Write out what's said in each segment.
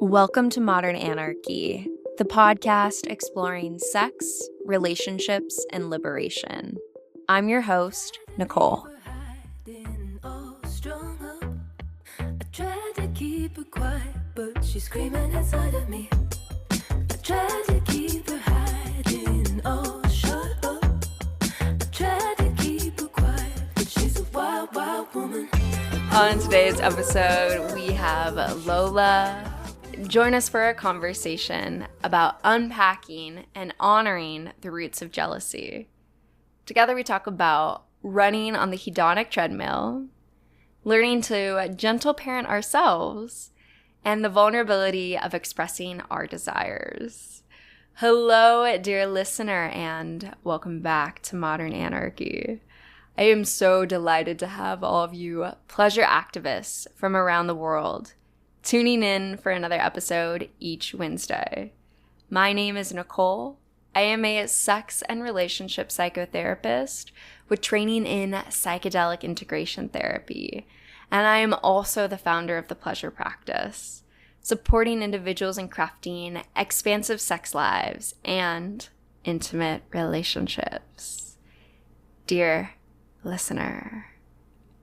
Welcome to Modern Anarchy, the podcast exploring sex, relationships, and liberation. I'm your host, Nicole. I tried to keep her quiet, but she's screaming inside of me. I tried to keep her hiding, oh, shut up. I tried to keep her quiet, but she's a wild, wild woman. On today's episode, we have Lola. Join us for a conversation about unpacking and honoring the roots of jealousy. Together we talk about running on the hedonic treadmill, learning to gentle parent ourselves, and the vulnerability of expressing our desires. Hello, dear listener, and welcome back to Modern Anarchy. I am so delighted to have all of you pleasure activists from around the world tuning in for another episode each Wednesday. My name is Nicole. I am a sex and relationship psychotherapist with training in psychedelic integration therapy, and I am also the founder of the Pleasure Practice, supporting individuals in crafting expansive sex lives and intimate relationships. Dear listener,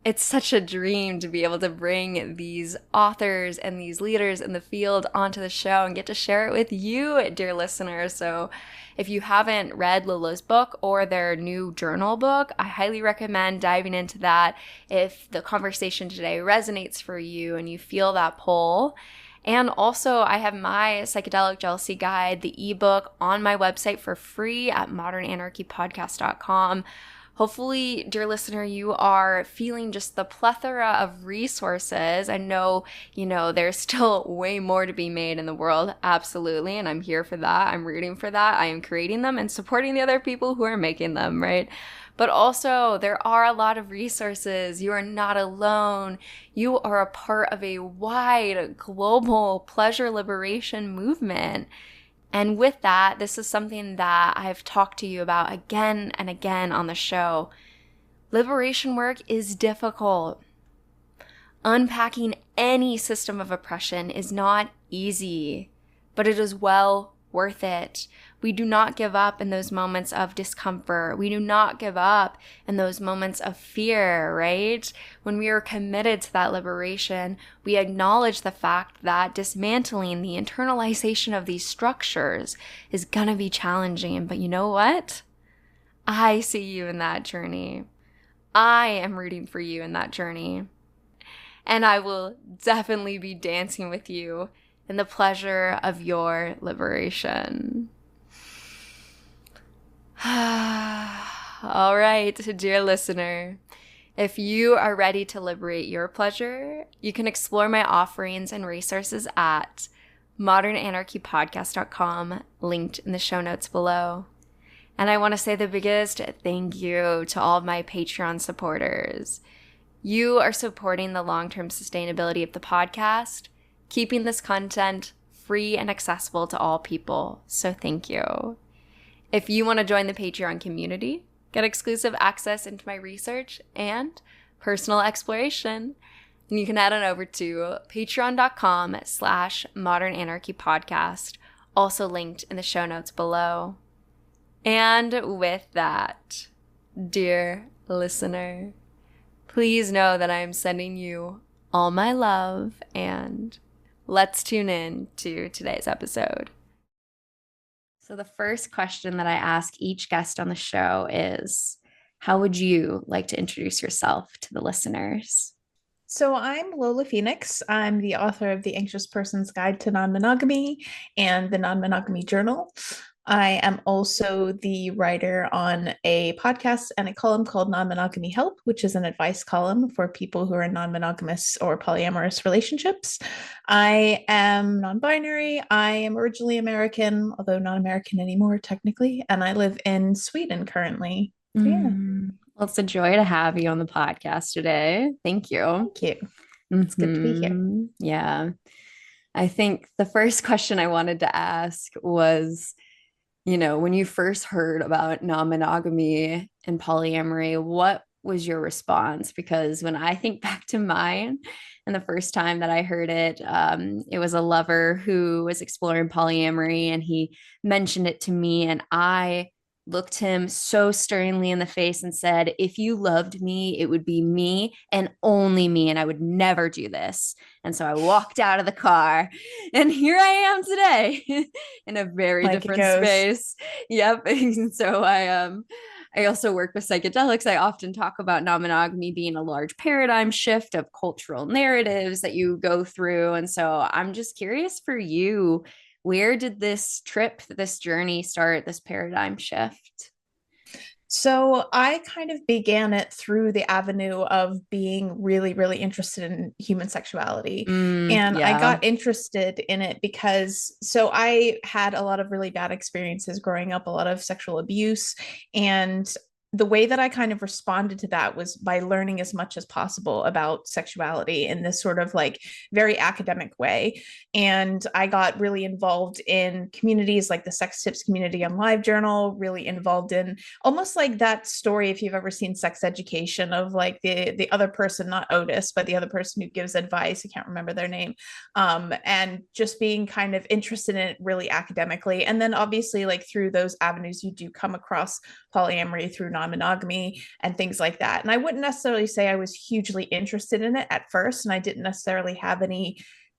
it's such a dream to be able to bring these authors and these leaders in the field onto the show and get to share it with you, dear listener. So if you haven't read Lola's book or their new journal book, I highly recommend diving into that if the conversation today resonates for you and you feel that pull. And also, I have my Psychedelic Jealousy Guide, the ebook, on my website for free at modernanarchypodcast.com. Hopefully, dear listener, you are feeling just the plethora of resources. I know, there's still way more to be made in the world, absolutely, and I'm here for that. I'm rooting for that. I am creating them and supporting the other people who are making them, right? But also, there are a lot of resources. You are not alone. You are a part of a wide global pleasure liberation movement. And with that, this is something that I've talked to you about again and again on the show. Liberation work is difficult. Unpacking any system of oppression is not easy, but it is well worth it. We do not give up in those moments of discomfort. We do not give up in those moments of fear, right? When we are committed to that liberation, we acknowledge the fact that dismantling the internalization of these structures is gonna be challenging. But you know what? I see you in that journey. I am rooting for you in that journey. And I will definitely be dancing with you in the pleasure of your liberation. All right, dear listener, if you are ready to liberate your pleasure, you can explore my offerings and resources at modernanarchypodcast.com, linked in the show notes below. And I want to say the biggest thank you to all of my Patreon supporters. You are supporting the long-term sustainability of the podcast, keeping this content free and accessible to all people. So thank you. If you want to join the Patreon community, get exclusive access into my research and personal exploration, and you can head on over to patreon.com/modernanarchypodcast, also linked in the show notes below. And with that, dear listener, please know that I am sending you all my love, and let's tune in to today's episode. So the first question that I ask each guest on the show is, how would you like to introduce yourself to the listeners? So I'm Lola Phoenix. I'm the author of The Anxious Person's Guide to Non-Monogamy and the Non-Monogamy Journal. I am also the writer on a podcast and a column called Non-Monogamy Help, which is an advice column for people who are in non-monogamous or polyamorous relationships. I am non-binary. I am originally American, although not American anymore, technically, and I live in Sweden currently. So, yeah. Well, it's a joy to have you on the podcast today. Thank you. Thank you. It's good to be here. Yeah. I think the first question I wanted to ask was, when you first heard about non-monogamy and polyamory, what was your response? Because when I think back to mine, And the first time that I heard it, it was a lover who was exploring polyamory, and he mentioned it to me. And I looked him so sternly in the face and said, if you loved me, it would be me and only me, and I would never do this. And so I walked out of the car, and here I am today in a very Like it different goes. space. Yep. And so I also work with psychedelics. I often talk about non-monogamy being a large paradigm shift of cultural narratives that you go through. And so I'm just curious for you, where did this trip, this journey start, this paradigm shift? So I kind of began it through the avenue of being really, really interested in human sexuality. And I Yeah. got interested in it because so I had a lot of really bad experiences growing up, a lot of sexual abuse. And the way that I kind of responded to that was by learning as much as possible about sexuality in this sort of like very academic way. And I got really involved in communities like the Sex Tips community on LiveJournal, really involved in almost like that story if you've ever seen Sex Education of like the other person, not Otis, but the other person who gives advice. I can't remember their name. And just being kind of interested in it really academically. And then obviously like through those avenues you do come across polyamory through non-monogamy and things like that. And I wouldn't necessarily say I was hugely interested in it at first, and I didn't necessarily have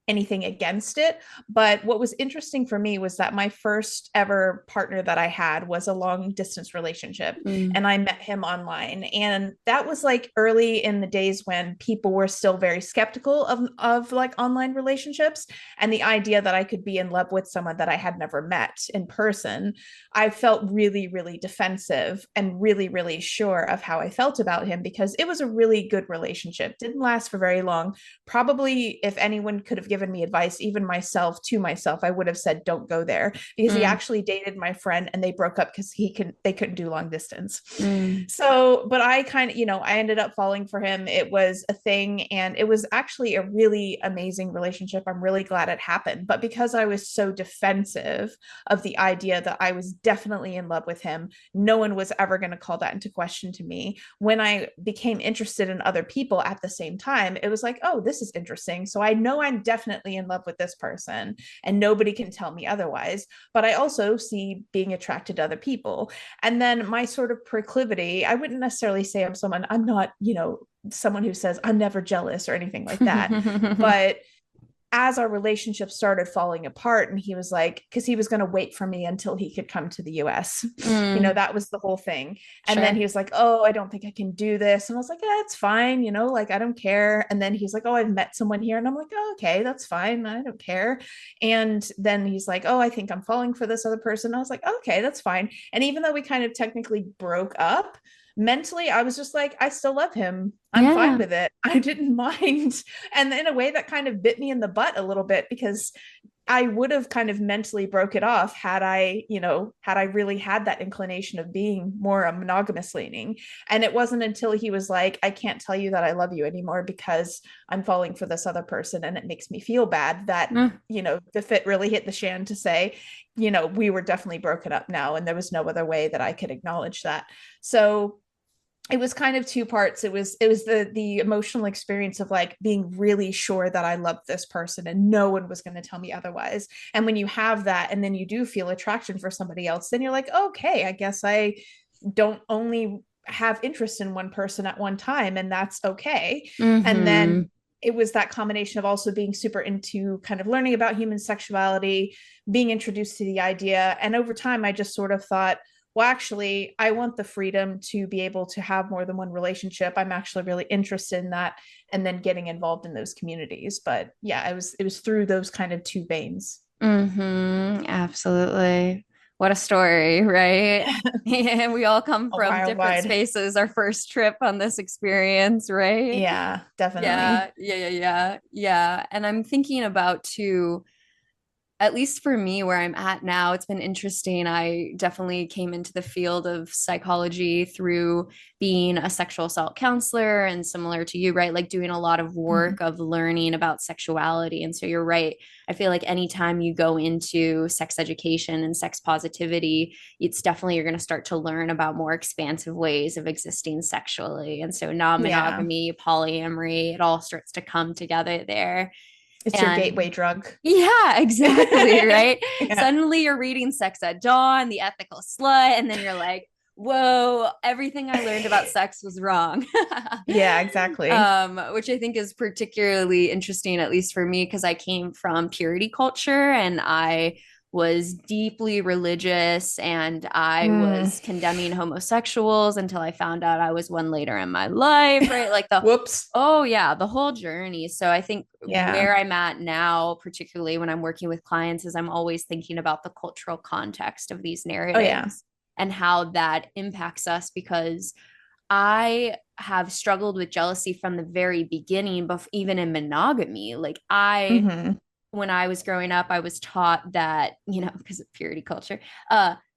anything against it. But what was interesting for me was that my first ever partner that I had was a long distance relationship, Mm. and I met him online. And that was like early in the days when people were still very skeptical of like online relationships. And the idea that I could be in love with someone that I had never met in person, I felt really, really defensive and really, really sure of how I felt about him because it was a really good relationship. Didn't last for very long. Probably if anyone could have given me advice, even myself to myself, I would have said don't go there, because he Mm. actually dated my friend and they broke up because they couldn't do long distance. Mm. So but I kind of, I ended up falling for him. It was a thing, and it was actually a really amazing relationship. I'm really glad it happened, but because I was so defensive of the idea that I was definitely in love with him, no one was ever going to call that into question to me. When I became interested in other people at the same time, it was like, oh, this is interesting. So I know I'm definitely in love with this person and nobody can tell me otherwise. But I also see being attracted to other people. And then my sort of proclivity, I wouldn't necessarily say I'm not, someone who says I'm never jealous or anything like that. But as our relationship started falling apart, and he was like, because he was going to wait for me until he could come to the US, Mm. that was the whole thing. And then Sure. he was like, oh, I don't think I can do this. And I was like, yeah, it's fine, like I don't care. And then he's like, oh, I've met someone here. And I'm like, oh, okay, that's fine, I don't care. And then he's like, oh, I think I'm falling for this other person. I was like, okay, that's fine. And even though we kind of technically broke up, mentally I was just like, I still love him, I'm fine Yeah. with it, I didn't mind. And in a way that kind of bit me in the butt a little bit, because I would have kind of mentally broke it off had I really had that inclination of being more a monogamous leaning. And it wasn't until he was like, I can't tell you that I love you anymore because I'm falling for this other person and it makes me feel bad, that Mm. the fit really hit the shan to say, we were definitely broken up now, and there was no other way that I could acknowledge that. So it was kind of two parts. It was the emotional experience of like being really sure that I loved this person and no one was going to tell me otherwise. And when you have that and then you do feel attraction for somebody else, then you're like, okay, I guess I don't only have interest in one person at one time, and that's okay. And Mm-hmm. then it was that combination of also being super into kind of learning about human sexuality, being introduced to the idea. And over time, I just sort of thought, well, actually, I want the freedom to be able to have more than one relationship. I'm actually really interested in that, and then getting involved in those communities. But yeah, it was through those kind of two veins. Mm-hmm. Absolutely. What a story, right? And we all come A from wild different ride. spaces, our first trip on this experience, right? Yeah, definitely. Yeah, yeah, yeah, yeah, yeah. And I'm thinking about too, at least for me, where I'm at now, it's been interesting. I definitely came into the field of psychology through being a sexual assault counselor and similar to you, right? Like doing a lot of Mhm. work of learning about sexuality. And so you're right. I feel like anytime you go into sex education and sex positivity, it's definitely you're going to start to learn about more expansive ways of existing sexually. And so Yeah, non-monogamy, polyamory, it all starts to come together there. it's your gateway And drug. yeah, exactly. Right. Yeah. Suddenly you're reading Sex at Dawn, The Ethical Slut, and then you're like, whoa, everything I learned about sex was wrong. Yeah, exactly. Which I think is particularly interesting, at least for me, because I came from purity culture and I was deeply religious and I Mm. was condemning homosexuals until I found out I was one later in my life, right? Like the Whoops. oh yeah, the whole journey. So I think Yeah. where I'm at now, particularly when I'm working with clients, is I'm always thinking about the cultural context of these Oh yeah. narratives and how that impacts us because I have struggled with jealousy from the very beginning, but even in monogamy, like I Hmm. when I was growing up, I was taught that, because of purity culture,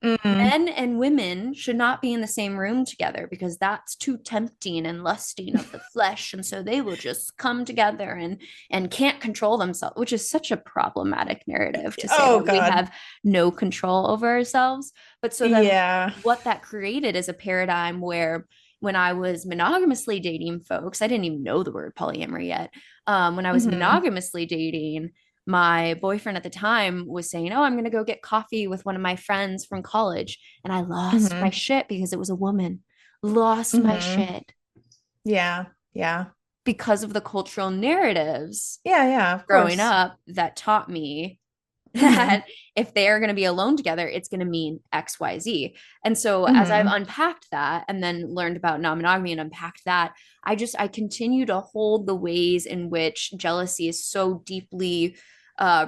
Mm. men and women should not be in the same room together because that's too tempting and lusting of the flesh. And so they will just come together and can't control themselves, which is such a problematic narrative to say Oh that we God. have no control over ourselves. But so then Yeah. what that created is a paradigm where when I was monogamously dating folks, I didn't even know the word polyamory yet. When I was Hmm. monogamously dating, my boyfriend at the time was saying, "Oh, I'm going to go get coffee with one of my friends from college." And I lost my Hmm. shit because it was a woman. Lost my Hmm. shit Yeah. Yeah. because of the cultural narratives Yeah. Yeah. Of growing course. up that taught me Hmm. that if they are going to be alone together, it's going to mean XYZ. And so as I've Hmm. unpacked that and then learned about non-monogamy and unpacked that, I continue to hold the ways in which jealousy is so deeply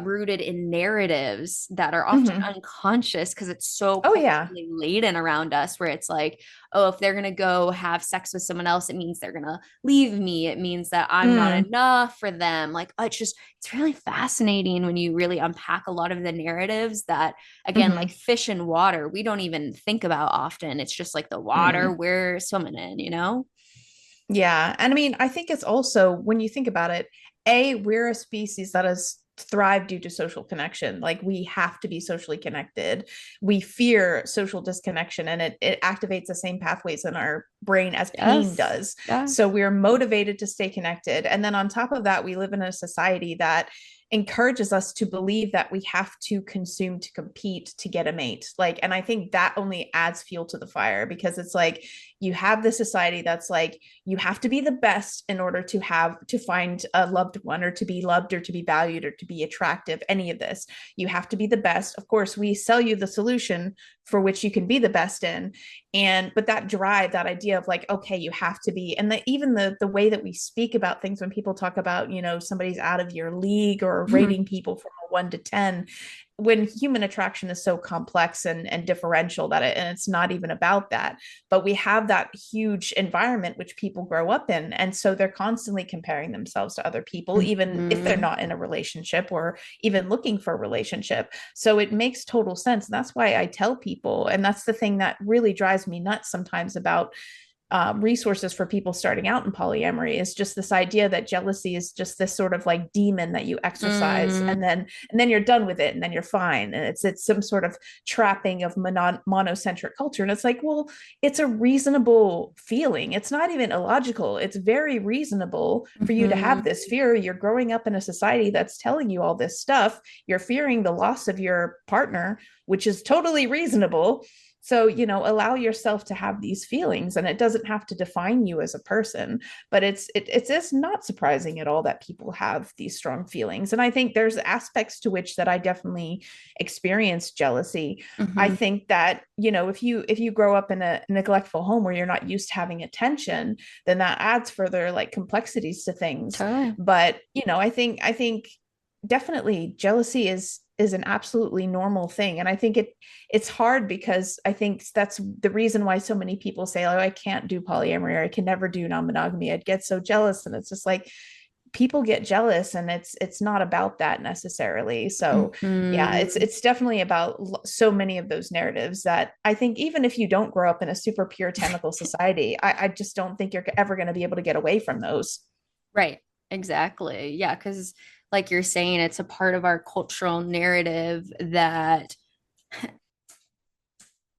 rooted in narratives that are often Hmm. unconscious because it's so Oh yeah. culturally laden around us, where it's like, oh, if they're going to go have sex with someone else, it means they're going to leave me. It means that I'm not Mm. enough for them. Like, it's really fascinating when you really unpack a lot of the narratives that, again, like Hmm. fish and water, we don't even think about often. It's just like the water Mm. we're swimming in? Yeah. And I mean, I think it's also when you think about it, we're a species that has thrived due to social connection. Like we have to be socially connected. We fear social disconnection and it activates the same pathways in our brain as pain Yes. does. Yeah. So we're motivated to stay connected. And then on top of that, we live in a society that encourages us to believe that we have to consume to compete to get a mate. Like, and I think that only adds fuel to the fire because it's like you have this society that's like, you have to be the best in order to find a loved one or to be loved or to be valued or to be attractive, any of this. You have to be the best. Of course, we sell you the solution for which you can be the best in. And but that drive, that idea of like, okay, you have to be, and even the way that we speak about things when people talk about, somebody's out of your league or rating people from a 1 to 10, when human attraction is so complex and differential and it's not even about that, but we have that huge environment which people grow up in, and so they're constantly comparing themselves to other people even if they're Mhm. not in a relationship or even looking for a relationship. So it makes total sense, and that's why I tell people, and that's the thing that really drives me nuts sometimes about resources for people starting out in polyamory, is just this idea that jealousy is just this sort of like demon that you exercise, Mm, and then you're done with it and then you're fine, and it's some sort of trapping of monocentric culture. And it's like, well, it's a reasonable feeling, it's not even illogical, it's very reasonable for you to have mhm. this fear. You're growing up in a society that's telling you all this stuff, you're fearing the loss of your partner, which is totally reasonable. So, allow yourself to have these feelings, and it doesn't have to define you as a person. But it's just not surprising at all that people have these strong feelings. And I think there's aspects to which that I definitely experience jealousy. I Mhm. think that, if you grow up in a neglectful home where you're not used to having attention, then that adds further like complexities to things. Totally. But, I think definitely jealousy is an absolutely normal thing. And I think it's hard because I think that's the reason why so many people say, oh, I can't do polyamory or I can never do non-monogamy, I'd get so jealous. And it's just like, people get jealous, and it's not about that necessarily. So yeah, Mhm. it's definitely about so many of those narratives that I think even if you don't grow up in a super puritanical society, I just don't think you're ever going to be able to get away from those. Right. Exactly. Yeah, because like you're saying, it's a part of our cultural narrative that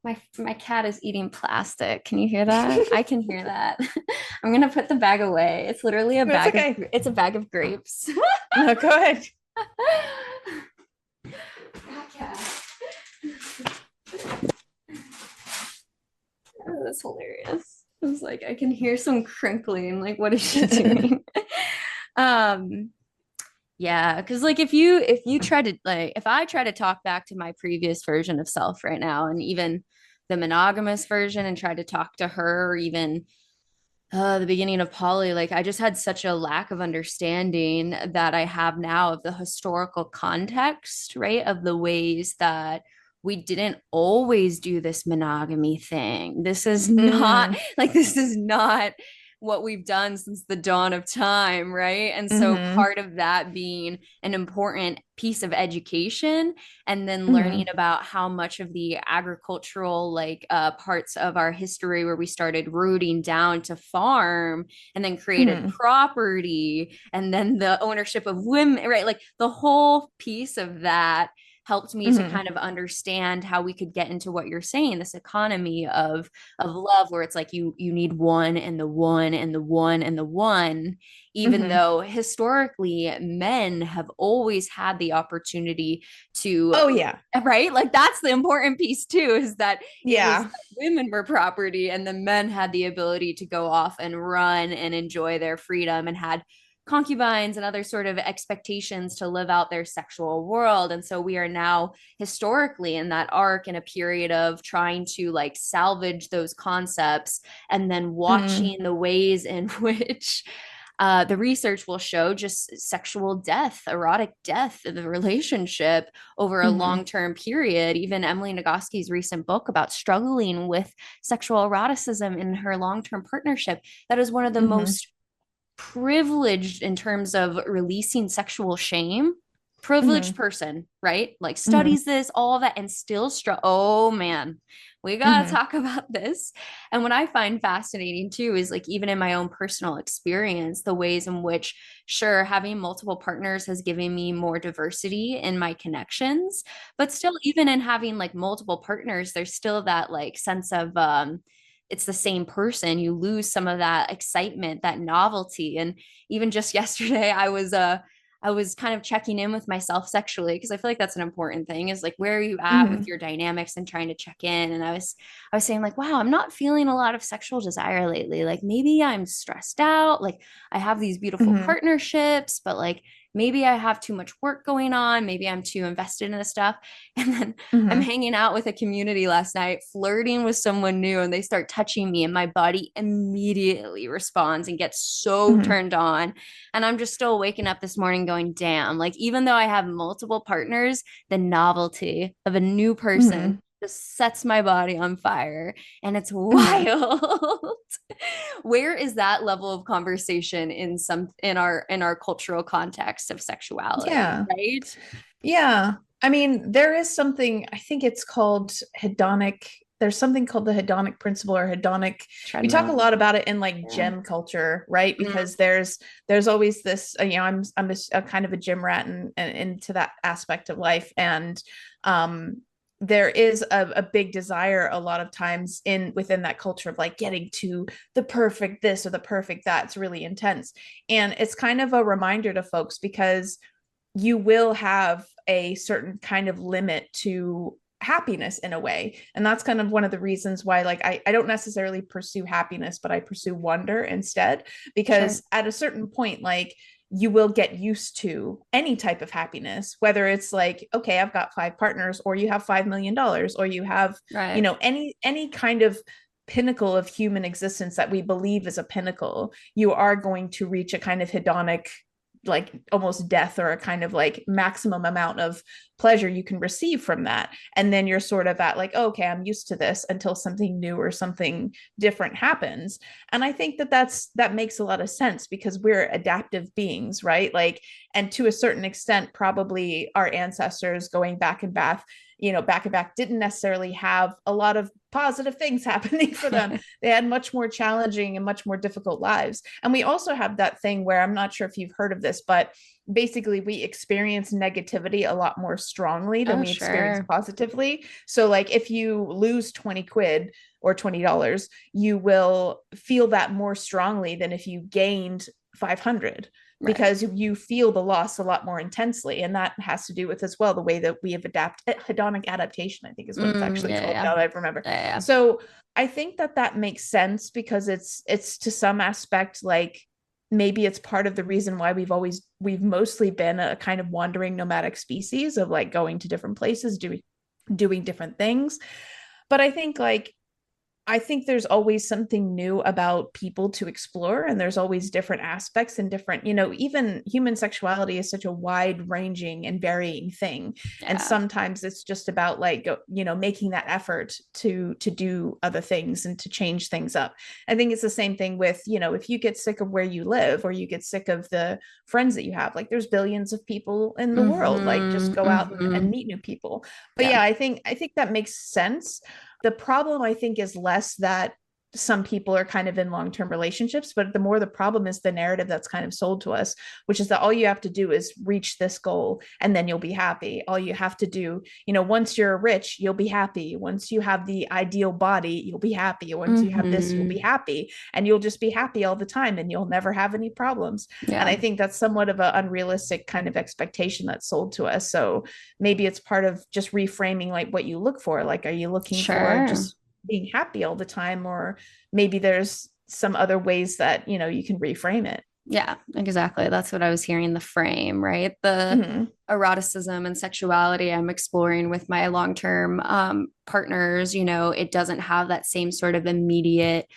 my cat is eating plastic. Can you hear that? I can hear that. I'm gonna put the bag away. It's literally That's okay. it's a bag of grapes. No, go ahead. Cat. Oh, that's hilarious. I was like, I can hear some crinkling. Like, what is she doing? um, yeah, because like if you try to like if I try to talk back to my previous version of self right now, and even the monogamous version, and try to talk to her, or even the beginning of poly, like I just had such a lack of understanding that I have now of the historical context, right? Of the ways that we didn't always do this monogamy thing. This is not Mm, like this is not what we've done since the dawn of time, right? And so mm-hmm, part of that being an important piece of education, and then learning mm-hmm, about how much of the agricultural like parts of our history where we started rooting down to farm and then created mm-hmm, property and then the ownership of women, right? Like the whole piece of that helped me to mm-hmm, kind of understand how we could get into what you're saying, this economy of love where it's like you need one and the one and the one and the one, even mm-hmm. though historically men have always had the opportunity to, Oh yeah. right? Like that's the important piece too, is that it was Yeah. women were property and the men had the ability to go off and run and enjoy their freedom and had concubines and other sort of expectations to live out their sexual world. And so we are now historically in that arc in a period of trying to like salvage those concepts, and then Mm, watching the ways in which the research will show just sexual death, erotic death of the relationship over a mm-hmm, long-term period. Even Emily Nagoski's recent book about struggling with sexual eroticism in her long-term partnership, that is one of the mm-hmm, most privileged in terms of releasing sexual shame, mm-hmm, privileged person, right? Like mm-hmm, studies this, all of that, and still oh man, we gotta mm-hmm, talk about this. And what I find fascinating too is like even in my own personal experience, the ways in which, sure, having multiple partners has given me more diversity in my connections, but still, even in having like multiple partners, there's still that like sense of it's the same person. You lose some of that excitement, that novelty. And even just yesterday, I was kind of checking in with myself sexually because I feel like that's an important thing, is like where are you at with mm-hmm, your dynamics and trying to check in. And I was saying like, wow, I'm not feeling a lot of sexual desire lately. Like maybe I'm stressed out. Like I have these beautiful mm-hmm, partnerships, but like maybe I have too much work going on. Maybe I'm too invested in the stuff. And then I'm mm-hmm, hanging out with a community last night, flirting with someone new, and they start touching me, and my body immediately responds and gets so mm-hmm, turned on. And I'm just still waking up this morning going, damn, like even though I have multiple partners, the novelty of a new person mm-hmm, just sets my body on fire. And it's mm-hmm. wild. Where is that level of conversation in in our cultural context of sexuality, Yeah. right? Yeah. I mean, there is something, I think it's called hedonic. There's something called the hedonic principle or hedonic. We talk a Treadmill. lot about it in like Yeah. gym culture, right? Mm, Because there's always this, I'm a kind of a gym rat and into that aspect of life. And there is a big desire a lot of times in within that culture of like getting to the perfect this or the perfect that. It's really intense. And it's kind of a reminder to folks because you will have a certain kind of limit to happiness in a way. And that's kind of one of the reasons why like I don't necessarily pursue happiness, but I pursue wonder instead. sure. Because at a certain point, like you will get used to any type of happiness, whether it's like, okay, I've got five partners, or you have $5 million, or you have, Right. any kind of pinnacle of human existence that we believe is a pinnacle, you are going to reach a kind of hedonic like almost death or a kind of like maximum amount of pleasure you can receive from that. And then you're sort of at like, oh, okay, I'm used to this until something new or something different happens. And I think that makes a lot of sense because we're adaptive beings, right? Like, and to a certain extent, probably our ancestors going back and back didn't necessarily have a lot of positive things happening for them. They had much more challenging and much more difficult lives. And we also have that thing where, I'm not sure if you've heard of this, but basically we experience negativity a lot more strongly than Oh, we experience sure. positively. So like if you lose 20 quid or $20, you will feel that more strongly than if you gained 500, Right. because you feel the loss a lot more intensely. And that has to do with as well the way that we have adapted. Hedonic adaptation, I think, is what it's actually Yeah, called, yeah. now that I remember. Yeah, yeah. So I think that makes sense because it's to some aspect like maybe it's part of the reason why we've mostly been a kind of wandering nomadic species of like going to different places, doing different things. But I think there's always something new about people to explore, and there's always different aspects and different, even human sexuality is such a wide ranging and varying thing. And Yeah. sometimes it's just about like, making that effort to do other things and to change things up. I think it's the same thing with, if you get sick of where you live or you get sick of the friends that you have, like there's billions of people in the world, like just go out and Mm-hmm. meet new people. But Yeah. yeah, I think that makes sense. The problem, I think, is less that some people are kind of in long-term relationships, but the problem is the narrative that's kind of sold to us, which is that all you have to do is reach this goal and then you'll be happy. All you have to do, once you're rich, you'll be happy. Once you have the ideal body, you'll be happy. Once you have this, you'll be Mm-hmm. happy, and you'll just be happy all the time and you'll never have any problems. And Yeah. I think that's somewhat of an unrealistic kind of expectation that's sold to us. So maybe it's part of just reframing like what you look for. Like, are you looking for Sure. just being happy all the time, or maybe there's some other ways that you can reframe it? Yeah, exactly. That's what I was hearing, the frame, right? The Mm-hmm. eroticism and sexuality I'm exploring with my long-term partners, it doesn't have that same sort of immediate,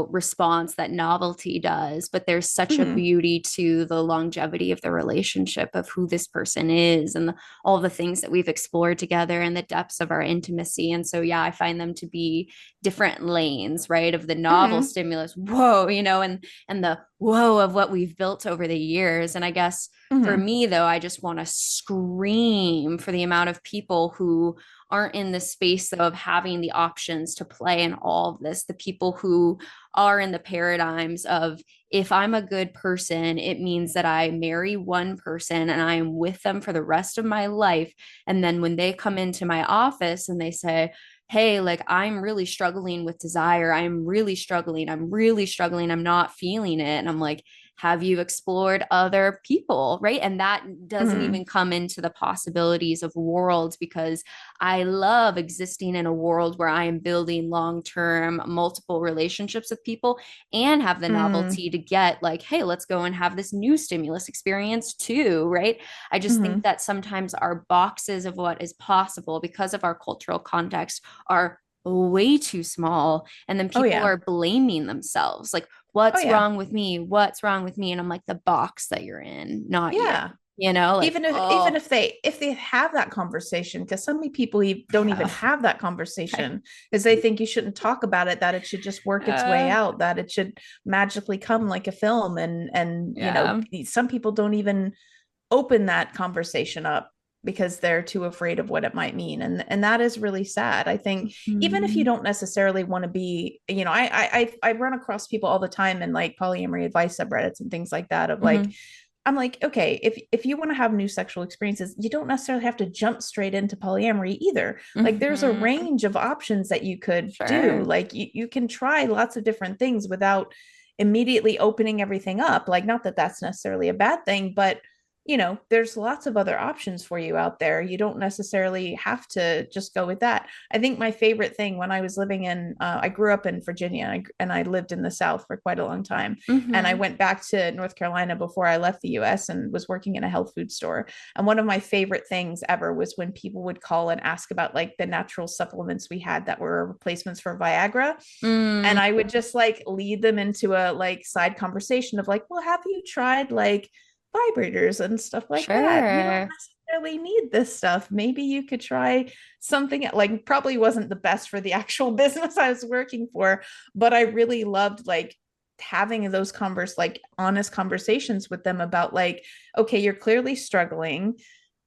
response that novelty does, but there's such a Mm-hmm. beauty to the longevity of the relationship of who this person is and all the things that we've explored together and the depths of our intimacy. And so, yeah, I find them to be different lanes, right? Of the novel Mm-hmm. stimulus, whoa, and the whoa of what we've built over the years. And I guess for Mm-hmm. me, though, I just want to scream for the amount of people who aren't in the space though, of having the options to play in all of this. The people who are in the paradigms of, if I'm a good person, it means that I marry one person and I'm with them for the rest of my life. And then when they come into my office and they say, hey, like I'm really struggling with desire. I'm really struggling. I'm really struggling. I'm not feeling it. And I'm like, have you explored other people? Right. And that doesn't Mm-hmm. even come into the possibilities of worlds, because I love existing in a world where I am building long term, multiple relationships with people and have the Mm-hmm. novelty to get like, hey, let's go and have this new stimulus experience too. Right. I just think Mm-hmm. that sometimes our boxes of what is possible because of our cultural context are way too small. And then Oh people yeah. are blaming themselves like, Oh what's yeah. wrong with me? What's wrong with me? And I'm like, the box that you're in, not you. Yeah. Like, Even oh, if they have that conversation, because so many people don't even yeah. have that Right. conversation because they think you shouldn't talk about it, that it should just work its way Uh, out, that it should magically come like a film. And yeah. some people don't even open that conversation up because they're too afraid of what it might mean. And that is really sad. I think even if you Mhm. don't necessarily want to be, I run across people all the time in like polyamory advice subreddits and things like that of like, Mhm. I'm like, okay, if you want to have new sexual experiences, you don't necessarily have to jump straight into polyamory either. Like there's a Mhm. range of options that you could do. Sure. Like you can try lots of different things without immediately opening everything up. Like not that that's necessarily a bad thing, but there's lots of other options for you out there. You don't necessarily have to just go with that. I think my favorite thing when I was living I grew up in Virginia, and I lived in the South for quite a long time. And I Mhm. went back to North Carolina before I left the US and was working in a health food store. And one of my favorite things ever was when people would call and ask about like the natural supplements we had that were replacements for Viagra. And Mm. I would just like lead them into a like side conversation of like, well, have you tried like vibrators and stuff like that. You don't Sure. necessarily need this stuff. Maybe you could try something like probably wasn't the best for the actual business I was working for, but I really loved like having those like honest conversations with them about like, okay, you're clearly struggling.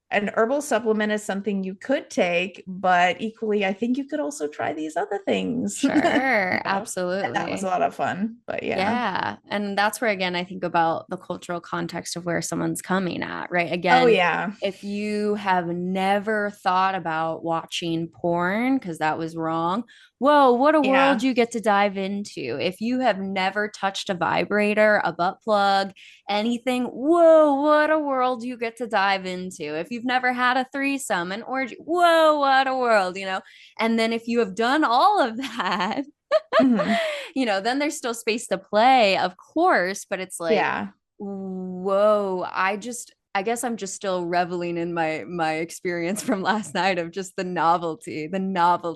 An herbal supplement is something you could take, but equally, I think you could also try these other things. Sure. And that was a Absolutely. lot of fun. But yeah. Yeah. And that's where, again, I think about the cultural context of where someone's coming at, right? Oh Again, yeah. if you have never thought about watching porn, because that was wrong, whoa, what a world Yeah. you get to dive into. If you have never touched a vibrator, a butt plug, anything, whoa, what a world you get to dive into. If you've never had a threesome, an orgy, whoa, what a world, you know? And then if you have done all of that, Hmm. then there's still space to play, of course, but it's like, Yeah. whoa, I guess I'm just still reveling in my experience from last night of just the novelty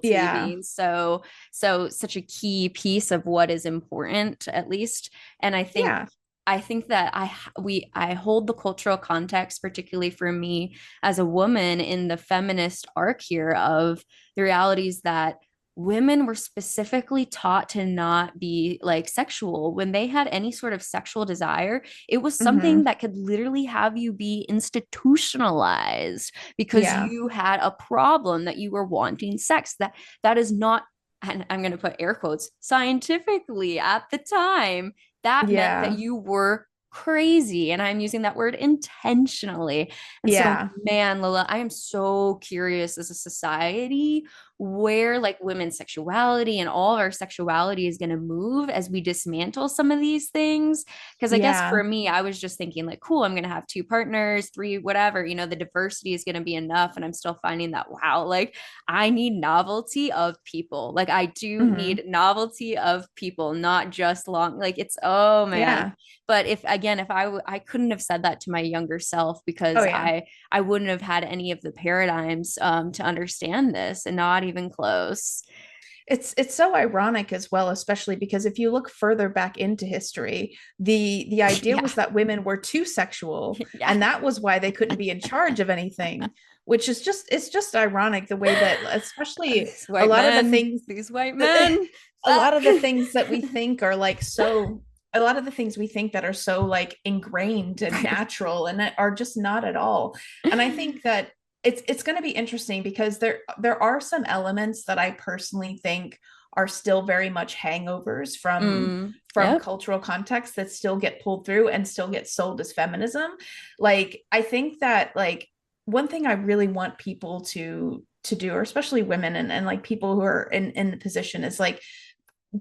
Yeah. being such a key piece of what is important, at least. And Yeah. I think that I hold the cultural context, particularly for me as a woman in the feminist arc here, of the realities that women were specifically taught to not be like sexual. When they had any sort of sexual desire, it was something Hmm. that could literally have you be institutionalized because Yeah. you had a problem that you were wanting sex. That is not, and I'm going to put air quotes, scientifically at the time, that meant that Yeah. you were crazy. And I'm using that word intentionally. And so, Yeah. man, Lola, I am so curious as a society where like women's sexuality and all of our sexuality is going to move as we dismantle some of these things. Because I guess Yeah. for me, I was just thinking like, cool, I'm going to have two partners, three, whatever, the diversity is going to be enough. And I'm still finding that, wow, like I need novelty of people. Like I do Hmm. need novelty of people, not just long, like it's, oh man. Yeah. But if I couldn't have said that to my younger self Oh because yeah. I wouldn't have had any of the paradigms to understand this, and not even close. It's so ironic as well, especially because if you look further back into history, the idea Yeah. was that women were too sexual, Yeah. and that was why they couldn't be in charge of anything, which is just it's just ironic the way that especially These a white lot of the men, things these white men. a lot Fuck. of the things that we think are like so a lot of the things we think that are so like ingrained and Right. natural and are just not at all. And I think that it's going to be interesting because there are some elements that I personally think are still very much hangovers from Yep. cultural context that still get pulled through and still get sold as feminism. Like I think that like one thing I really want people to do, or especially women and like people who are in the position, is like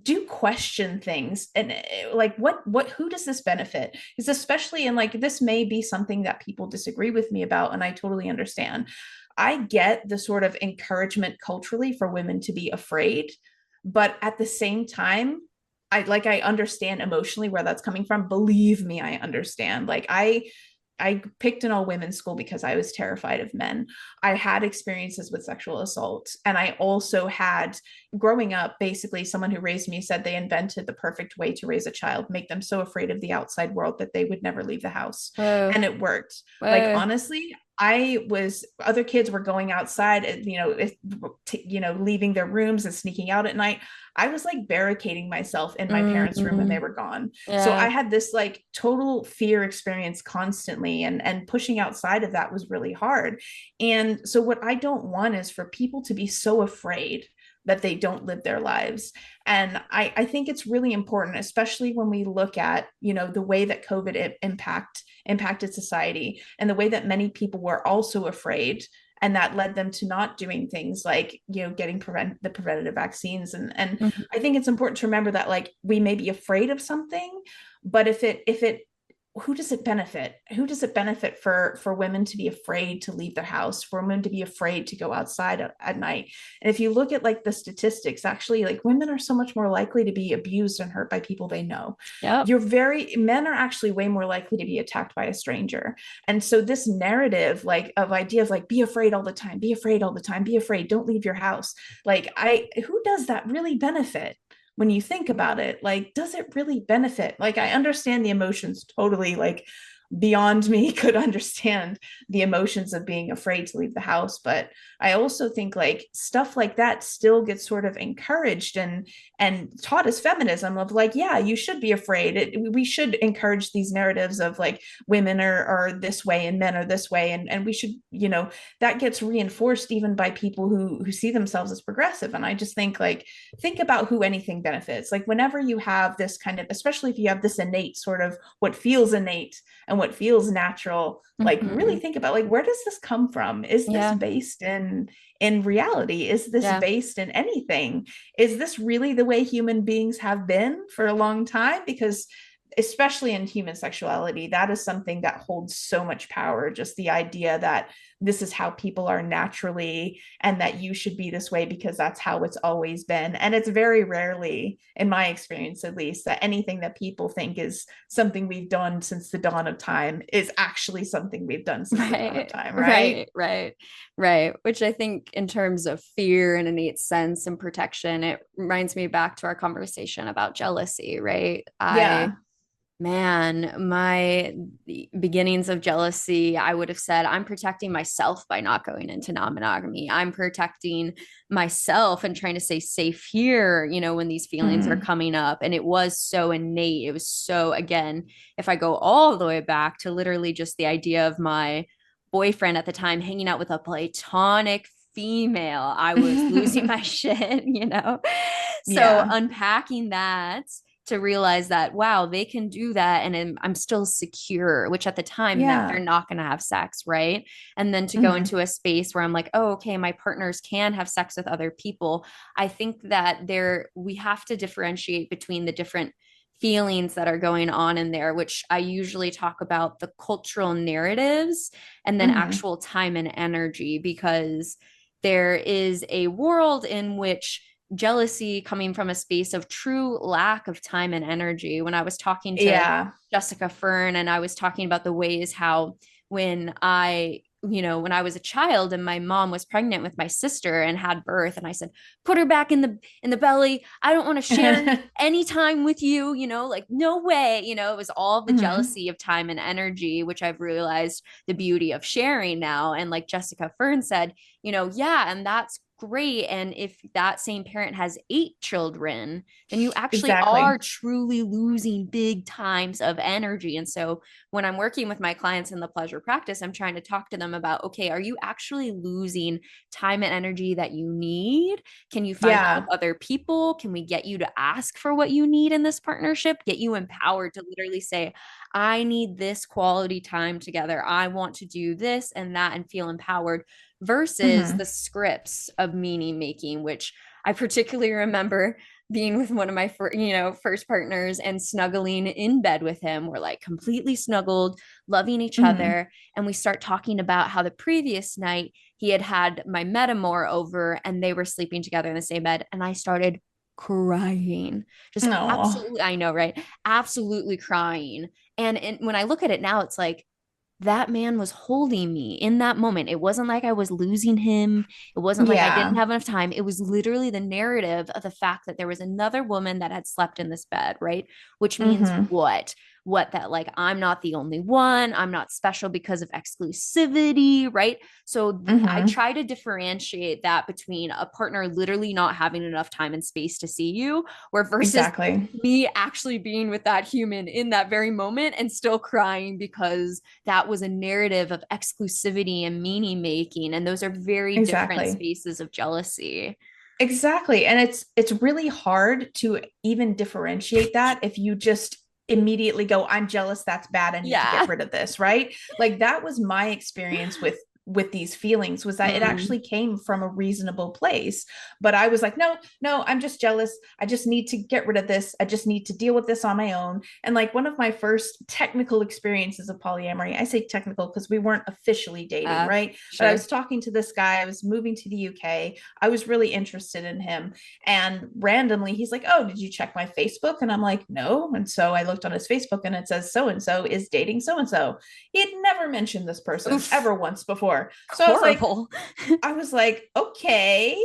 do question things and like what who does this benefit, is especially, and like this may be something that people disagree with me about, and I totally understand. I get the sort of encouragement culturally for women to be afraid, but at the same time I understand emotionally where that's coming from. Believe me, I understand. Like I picked an all women's school because I was terrified of men. I had experiences with sexual assault. And I also had, growing up, basically, someone who raised me said they invented the perfect way to raise a child, make them so afraid of the outside world that they would never leave the house. Whoa. And it worked. Like, Whoa. honestly, other kids were going outside, leaving their rooms and sneaking out at night. I was like barricading myself in my parents' room when they Mm, were gone. So I yeah. had this like total fear experience constantly, and pushing outside of that was really hard. And so what I don't want is for people to be so afraid that they don't live their lives. And I think it's really important, especially when we look at, the way that COVID impacted society and the way that many people were also afraid, and that led them to not doing things like getting the preventative vaccines. And Mhm. I think it's important to remember that like we may be afraid of something, but if it who does it benefit? Who does it benefit for women to be afraid to leave their house, for women to be afraid to go outside at night? And if you look at like the statistics, actually, like women are so much more likely to be abused and hurt by people they know. Yep. Men are actually way more likely to be attacked by a stranger. And so this narrative like of ideas like be afraid all the time, be afraid all the time, be afraid, don't leave your house. Like who does that really benefit? When you think about it, like does it really benefit? Like I understand the emotions totally, like beyond me could understand the emotions of being afraid to leave the house. But I also think like stuff like that still gets sort of encouraged and taught as feminism of like, yeah, you should be afraid. We should encourage these narratives of like women are this way and men are this way, and we should, that gets reinforced even by people who see themselves as progressive. And I just think like, think about who anything benefits. Like whenever you have this kind of, especially if you have this innate sort of what feels innate and what feels natural, like really Mm-hmm. think about like, where does this come from? Is this Yeah. based in reality? Is this Yeah. based in anything? Is this really the way human beings have been for a long time? Because especially in human sexuality, that is something that holds so much power. Just the idea that this is how people are naturally, and that you should be this way because that's how it's always been. And it's very rarely, in my experience at least, that anything that people think is something we've done since the dawn of time is actually something we've done since the dawn of Right, time, right? right. Which I think, in terms of fear and innate sense and protection, it reminds me back to our conversation about jealousy, right? Yeah. My beginnings of jealousy, I would have said, I'm protecting myself by not going into non-monogamy. I'm protecting myself and trying to stay safe here, when these feelings are Mm-hmm. coming up. And it was so innate. It was so, again, if I go all the way back to literally just the idea of my boyfriend at the time hanging out with a platonic female, I was losing my shit. So Yeah. unpacking that to realize that, wow, they can do that and I'm still secure, which at the time meant they're Yeah. not going to have sex, right? And then to go Mm-hmm. into a space where I'm like, oh, okay, my partners can have sex with other people. I think that we have to differentiate between the different feelings that are going on in there, which I usually talk about the cultural narratives and then Mm-hmm. actual time and energy, because there is a world in which jealousy coming from a space of true lack of time and energy. When I was talking to Yeah. Jessica Fern, and I was talking about the ways how when I was a child and my mom was pregnant with my sister and had birth, and I said, put her back in the belly. I don't want to share any time with you, like no way. It was all the Mm-hmm. jealousy of time and energy, which I've realized the beauty of sharing now. And like Jessica Fern said, yeah, and that's great. And if that same parent has 8 children, then you actually are Exactly. truly losing big times of energy. And so when I'm working with my clients in the pleasure practice, I'm trying to talk to them about, okay, are you actually losing time and energy that you need? Can you find that with Yeah. other people? Can we get you to ask for what you need in this partnership? Get you empowered to literally say, I need this quality time together. I want to do this and that and feel empowered, versus Mm-hmm. the scripts of meaning making, which I particularly remember being with one of my first partners and snuggling in bed with him. We're like completely snuggled, loving each Mm-hmm. other. And we start talking about how the previous night he had had my metamor over and they were sleeping together in the same bed. And I started crying, just Oh, absolutely, I know, right? Absolutely crying. And when I look at it now, it's like, that man was holding me in that moment. It wasn't like I was losing him. It wasn't like I didn't yeah. have enough time. It was literally the narrative of the fact that there was another woman that had slept in this bed, right? Which means Mm-hmm. what? What, that like I'm not the only one. I'm not special because of exclusivity, right? So I Mm-hmm. try to differentiate that between a partner literally not having enough time and space to see you, where versus Exactly. me actually being with that human in that very moment and still crying because that was a narrative of exclusivity and meaning making. And those are very different Exactly. spaces of jealousy. Exactly. And it's really hard to even differentiate that if you just immediately go, I'm jealous, that's bad, I need to get Yeah. rid of this, right? Like that was my experience with these feelings, was that it Mm, actually came from a reasonable place. But I was like, no, no, I'm just jealous. I just need to get rid of this. I just need to deal with this on my own. And like one of my first technical experiences of polyamory, I say technical because we weren't officially dating, right? But I sure. was talking to this guy, I was moving to the UK. I was really interested in him. And randomly, he's like, oh, did you check my Facebook? And I'm like, no. And so I looked on his Facebook and it says, so and so is dating so and so. He had never mentioned this person Oof. ever once before. So Horrible. I was like, okay.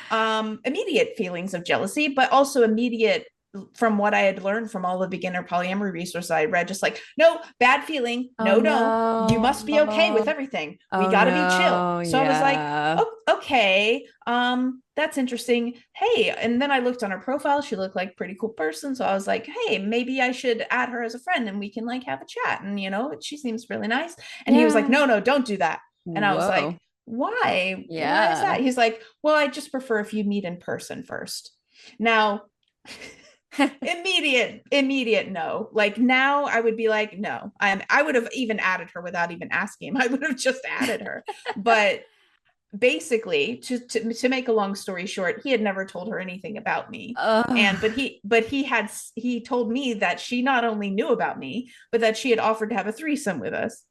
Immediate feelings of jealousy, but also immediate from what I had learned from all the beginner polyamory resources I read, just like, no, bad feeling. Oh No, don't. You no. must be okay with everything. We Oh got to be chill. no. So I was like, Yeah. oh, okay. That's interesting. Hey, and then I looked on her profile. She looked like a pretty cool person. So I was like, hey, maybe I should add her as a friend and we can like have a chat. And she seems really nice. And he was like, Yeah. no, don't do that. And I was like, Whoa. why? Why is Yeah. that? He's like, well, I just prefer if you meet in person first. Now, immediate no. Like now I would be like, no. I would have even added her without even asking him. I would have just added her. But basically, to make a long story short, he had never told her anything about me. And Oh, he told me that she not only knew about me, but that she had offered to have a threesome with us.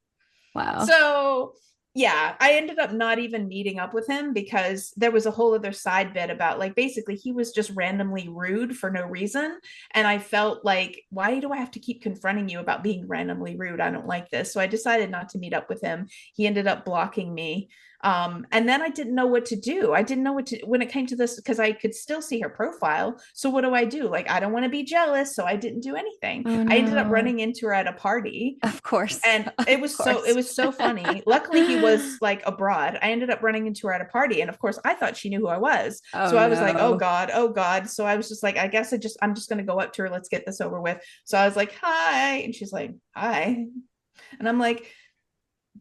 wow. So yeah, I ended up not even meeting up with him because there was a whole other side bit about like basically he was just randomly rude for no reason. And I felt like, why do I have to keep confronting you about being randomly rude? I don't like this. So I decided not to meet up with him. He ended up blocking me. And then I didn't know what to do. I didn't know what to when it came to this because I could still see her profile. So what do I do? Like, I don't want to be jealous. So I didn't do anything. Oh I ended up no. running into her at a party Of course. and Of it course. was so funny. Luckily he was like abroad. I ended up running into her at a party and of course I thought she knew who I was, Oh so I was like, oh no. god, oh god. So I was just like, I guess I'm just going to go up to her, let's get this over with. So I was like, hi, and she's like, hi. And I'm like,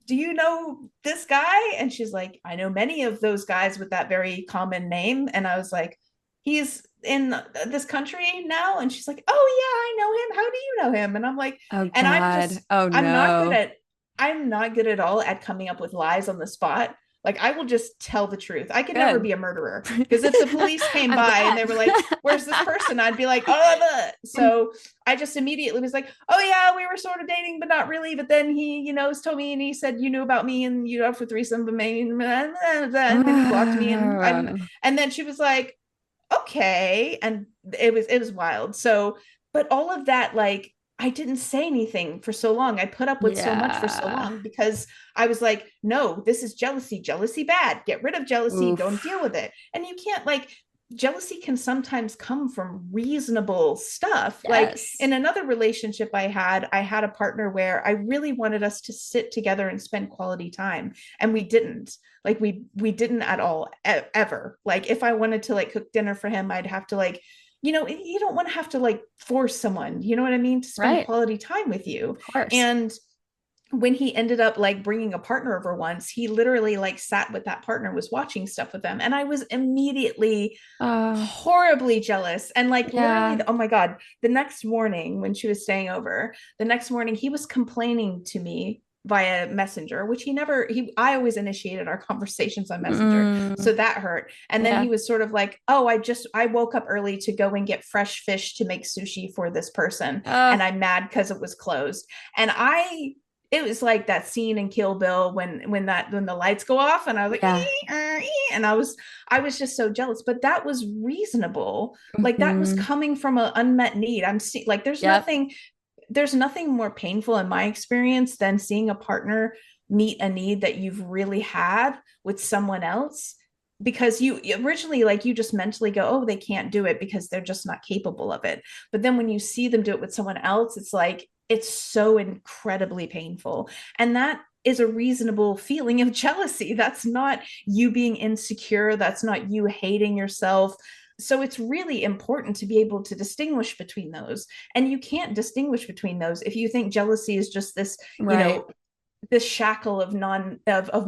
do you know this guy? And she's like, I know many of those guys with that very common name. And I was like, he's in this country now. And she's like, oh yeah, I know him. How do you know him? And I'm like, Oh and God. Oh I'm not good no. at I'm not good at all at coming up with lies on the spot. Like I will just tell the truth. I could never Good. be a murderer because if the police came I'm by and they glad. were like, "Where's this person?" I'd be like, "Oh." So I just immediately was like, "Oh yeah, we were sort of dating, but not really." But then he, told me and he said you knew about me and you up for threesome, but maybe, and then he blocked me and then she was like, "Okay," and it was wild. So, but all of that, like, I didn't say anything for so long. I put up with so much for so Yeah. long because I was like, no, this is jealousy. Jealousy bad. Get rid of jealousy. Don't Oof. deal with it. And you can't like jealousy can sometimes come from reasonable stuff. Like Yes. in another relationship I had a partner where I really wanted us to sit together and spend quality time and we didn't. Like we didn't at all ever. Like if I wanted to like cook dinner for him, I'd have to like you don't want to have to like force someone, you know what I mean, to spend Right. quality time with you. Of course. And when he ended up like bringing a partner over once, he literally like sat with that partner, was watching stuff with them. And I was immediately Oh, horribly jealous. And like literally, yeah. oh my God, the next morning when she was staying over, the next morning he was complaining to me via messenger, which I always initiated our conversations on messenger, Mm, so that hurt. And then yeah. he was sort of like, oh, I woke up early to go and get fresh fish to make sushi for this person and Oh, I'm mad because it was closed. And it was like that scene in Kill Bill when the lights go off and I was like yeah. and I was just so jealous, but that was reasonable. Like that was Hmm. coming from an unmet need. Like Yep. there's nothing more painful in my experience than seeing a partner meet a need that you've really had with someone else because you originally like you just mentally go, oh, they can't do it because they're just not capable of it. But then when you see them do it with someone else, it's like it's so incredibly painful. And that is a reasonable feeling of jealousy. That's not you being insecure, that's not you hating yourself. So it's really important to be able to distinguish between those. And you can't distinguish between those if you think jealousy is just this, Right. this shackle of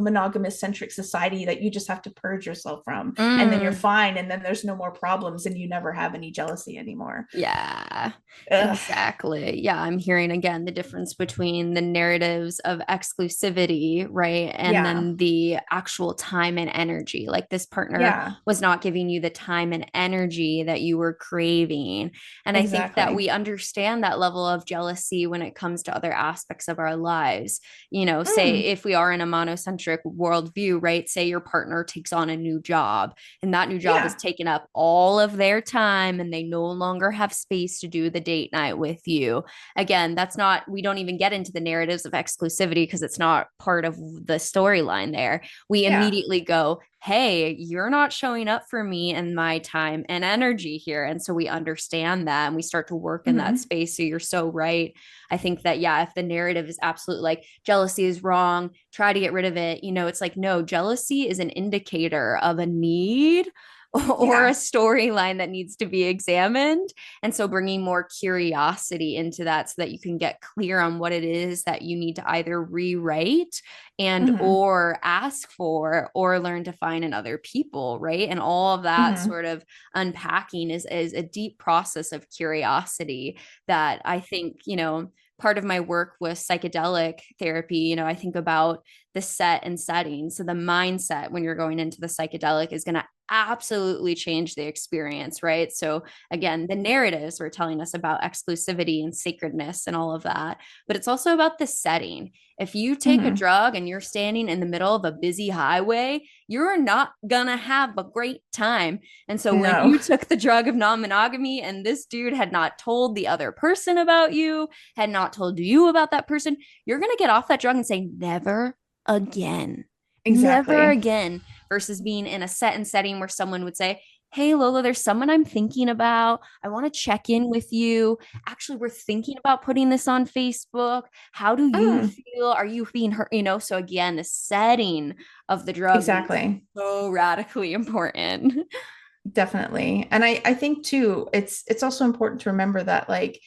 monogamous centric society that you just have to purge yourself from and then you're Mm. fine and then there's no more problems and you never have any jealousy anymore. Yeah, Ugh. exactly. Yeah, I'm hearing again the difference between the narratives of exclusivity, right? And Yeah. then the actual time and energy. Like this partner Yeah. was not giving you the time and energy that you were craving. And I think that Exactly. we understand that level of jealousy when it comes to other aspects of our lives. Say Mm. if we are in a monocentric worldview, right? Say your partner takes on a new job and that new job is Yeah. taking up all of their time and they no longer have space to do the date night with you. Again, that's not, we don't even get into the narratives of exclusivity because it's not part of the storyline there. We Yeah. immediately go, hey, you're not showing up for me and my time and energy here. And so we understand that and we start to work in that Mhm. space. So you're so right. I think that, yeah, if the narrative is absolutely like jealousy is wrong, try to get rid of it, it's like, no, jealousy is an indicator of a need or a Yeah. storyline that needs to be examined. And so bringing more curiosity into that so that you can get clear on what it is that you need to either rewrite and Mhm. or ask for or learn to find in other people, right? And all of that Mhm. sort of unpacking is a deep process of curiosity that I think, part of my work with psychedelic therapy, I think about the set and setting. So the mindset when you're going into the psychedelic is going to absolutely change the experience, right? So again, the narratives were telling us about exclusivity and sacredness and all of that, but it's also about the setting. If you take a Mhm. drug and you're standing in the middle of a busy highway, you're not gonna have a great time. And so when No. you took the drug of non-monogamy and this dude had not told the other person about you, had not told you about that person, you're gonna get off that drug and say, never again. Never Exactly. again, versus being in a set and setting where someone would say, hey, Lola, there's someone I'm thinking about. I want to check in with you. Actually, we're thinking about putting this on Facebook. How do you Mm, feel? Are you being hurt? So again, the setting of the drug is exactly. so radically important. Definitely. And I think too, it's also important to remember that like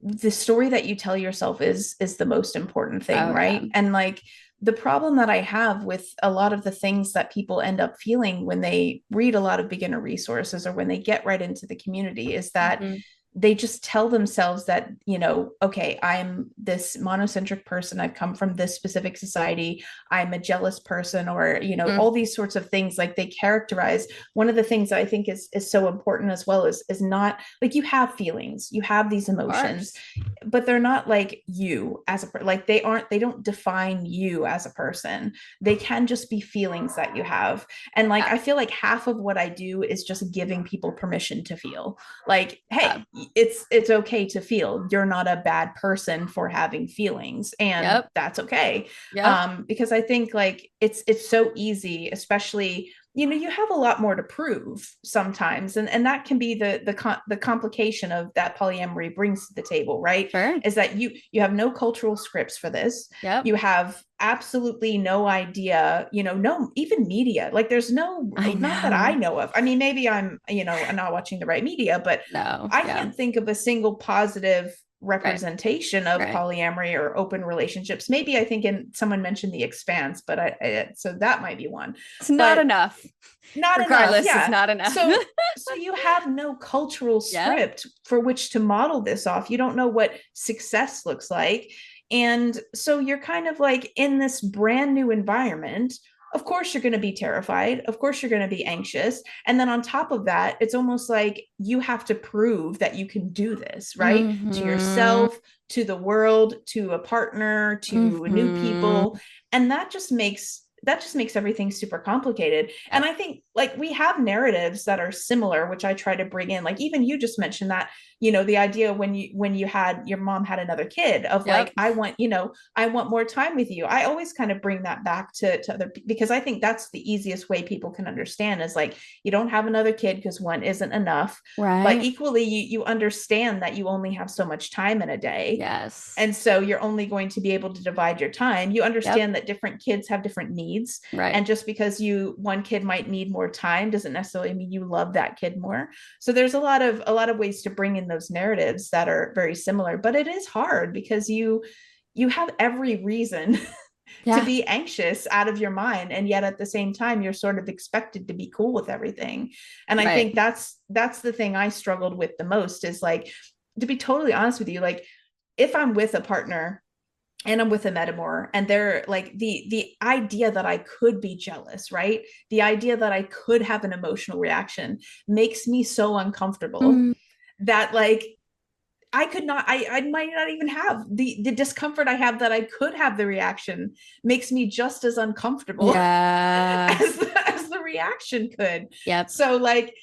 the story that you tell yourself is the most important thing, Oh, yeah. right? And like the problem that I have with a lot of the things that people end up feeling when they read a lot of beginner resources or when they get right into the community is that Mhm. they just tell themselves that, okay, I'm this monocentric person. I've come from this specific society. I'm a jealous person, or, all Mm, these sorts of things. Like they characterize one of the things that I think is so important as well is not like you have feelings, you have these of emotions, course. but they're not like you as a like they don't define you as a person. They can just be feelings that you have. And like Yeah. I feel like half of what I do is just giving people permission to feel like, Yeah. hey, it's okay to feel. You're not a bad person for having feelings, and Yep. that's okay. Yep. Because I think like it's so easy, especially you have a lot more to prove sometimes, and that can be the complication of that polyamory brings to the table, right? Sure. Is that you have no cultural scripts for this. Yep. You have absolutely no idea, no, even media, like there's no, I not that I know. know of. I mean, maybe I'm not watching the right media, but No. I Yeah. can't think of a single positive Right. representation of Right. polyamory or open relationships. Maybe I think someone mentioned The Expanse, but so that might be one, It's not but enough. not enough. Regardless, it's Yeah. not enough. So you have no cultural Yep. script for which to model this off. You don't know what success looks like. And so you're kind of like in this brand new environment. Of course, you're going to be terrified. Of course, you're going to be anxious. And then on top of that, it's almost like you have to prove that you can do this, right? To Mm-hmm. yourself, to the world, to a partner, to new people. Mm-hmm. And that just makes everything super complicated. And Yep. I think like we have narratives that are similar, which I try to bring in. Like even you just mentioned that, the idea when you had your mom had another kid of like, Yep. I want more time with you. I always kind of bring that back to other, because I think that's the easiest way people can understand is like you don't have another kid because one isn't enough. But Right. equally you understand that you only have so much time in a day, Yes. and so you're only going to be able to divide your time. You Yep. understand that different kids have different needs. Right. And just because one kid might need more time doesn't necessarily mean you love that kid more. So there's a lot of ways to bring in those narratives that are very similar, but it is hard because you have every reason to Yeah. be anxious out of your mind, and yet at the same time you're sort of expected to be cool with everything. And I Right. think that's the thing I struggled with the most is like, to be totally honest with you, like if I'm with a partner and I'm with a metamor and they're like the idea that I could be jealous, right? The idea that I could have an emotional reaction makes me so uncomfortable Mm. that like I could not, I might not even have the discomfort I have that I could have the reaction makes me just as uncomfortable Yeah. as the reaction could. Yep. So like,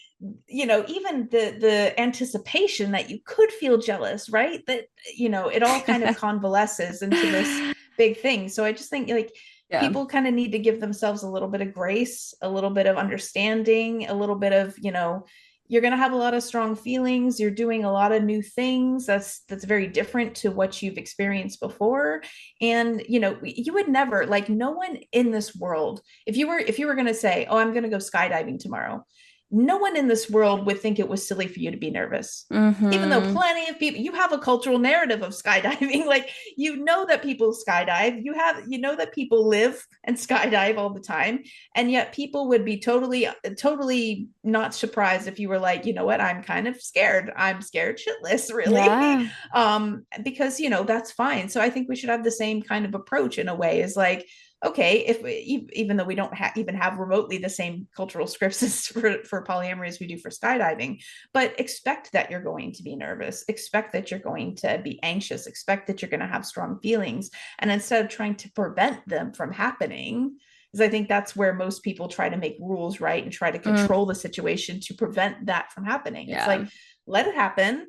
even the anticipation that you could feel jealous, right? That, it all kind of convalesces into this big thing. So I just think like Yeah. people kind of need to give themselves a little bit of grace, a little bit of understanding, a little bit of, you're going to have a lot of strong feelings, you're doing a lot of new things that's very different to what you've experienced before. And you would never, like, no one in this world, if you were going to say, oh, I'm going to go skydiving tomorrow, no one in this world would think it was silly for you to be nervous. Even though Mm-hmm. plenty of people, you have a cultural narrative of skydiving. Like, that people skydive, that people live and skydive all the time. And yet people would be totally not surprised if you were like, you know what, I'm kind of scared. I'm scared shitless, really. Yeah. Because that's fine. So I think we should have the same kind of approach in a way, is like, okay, if even though we don't even have remotely the same cultural scripts as for polyamory as we do for skydiving, but expect that you're going to be nervous, expect that you're going to be anxious, expect that you're going to have strong feelings. And instead of trying to prevent them from happening, because I think that's where most people try to make rules, right, and try to control the situation to prevent that from happening. It's like, let it happen,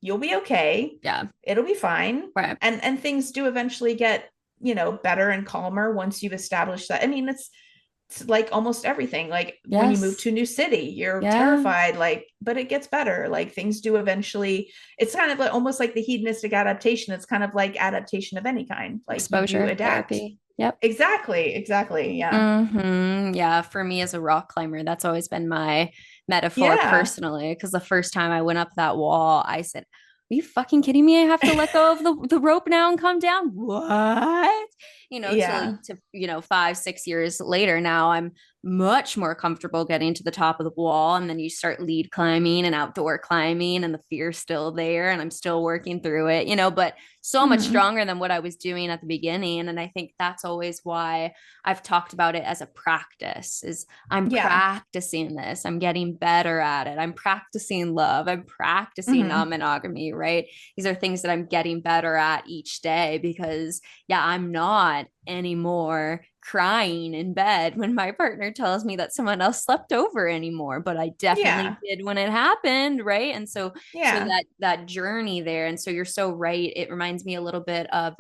you'll be okay, it'll be fine. Right. And things do eventually get better and calmer once you've established that. I mean, it's like almost everything. Like, when you move to a new city, you're terrified, like, but it gets better. Like, things do eventually, it's kind of like almost like the hedonistic adaptation. It's kind of like adaptation of any kind. Like, Exposure you do adapt. therapy. Yep. Exactly. Yeah. Mm-hmm. Yeah. For me as a rock climber, that's always been my metaphor Yeah. personally. Because the first time I went up that wall, I said, are you fucking kidding me? I have to let go of the rope now and come down. What? Yeah. To 5-6 years later, now I'm much more comfortable getting to the top of the wall. And then you start lead climbing and outdoor climbing, and the fear's still there, and I'm still working through it, but so much stronger than what I was doing at the beginning. And I think that's always why I've talked about it as a practice. Is I'm practicing this, I'm getting better at it, I'm practicing love, I'm practicing non-monogamy, right? These are things that I'm getting better at each day, because I'm not anymore crying in bed when my partner tells me that someone else slept over anymore, but I definitely did when it happened, right? And so that journey there. And so you're so right, it reminds me a little bit of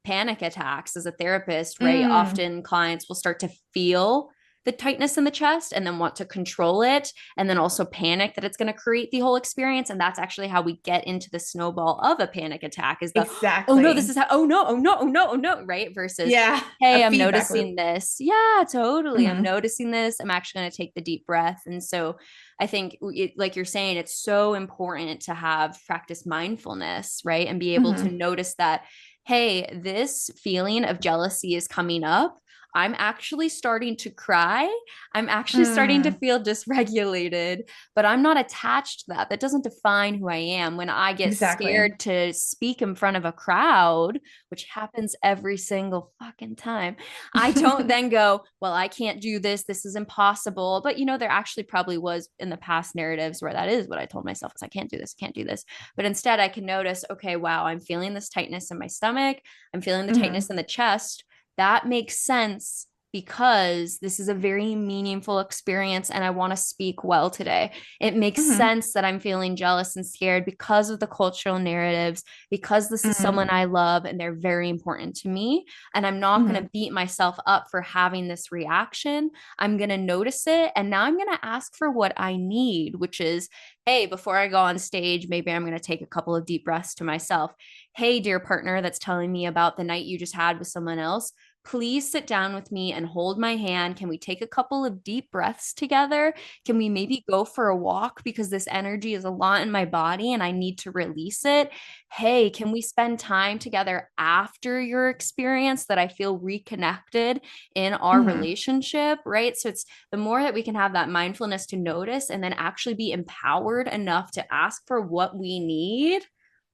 panic attacks. As a therapist, right, often clients will start to feel the tightness in the chest and then want to control it, and then also panic that it's going to create the whole experience. And that's actually how we get into the snowball of a panic attack, is the, oh no, this is how, oh no, oh no, oh no, oh no, right? Versus, hey, I'm noticing this. Yeah, totally. I'm noticing this. I'm actually going to take the deep breath. And so I think, like you're saying, it's so important to have practice mindfulness, right? And be able to notice that, hey, this feeling of jealousy is coming up. I'm actually starting to cry. I'm actually starting to feel dysregulated, but I'm not attached to that. That doesn't define who I am. When I get scared to speak in front of a crowd, which happens every single fucking time, I don't then go, well, I can't do this. This is impossible. But, there actually probably was in the past narratives where that is what I told myself, is I can't do this, can't do this. But instead I can notice, okay, wow, I'm feeling this tightness in my stomach. I'm feeling the tightness in the chest. That makes sense, because this is a very meaningful experience and I want to speak well today. It makes sense that I'm feeling jealous and scared because of the cultural narratives, because this is someone I love and they're very important to me. And I'm not going to beat myself up for having this reaction. I'm going to notice it. And now I'm going to ask for what I need, which is, hey, before I go on stage, maybe I'm going to take a couple of deep breaths to myself. Hey, dear partner that's telling me about the night you just had with someone else, please sit down with me and hold my hand. Can we take a couple of deep breaths together? Can we maybe go for a walk, because this energy is a lot in my body and I need to release it? Hey, can we spend time together after your experience that I feel reconnected in our relationship, right? So it's the more that we can have that mindfulness to notice and then actually be empowered enough to ask for what we need.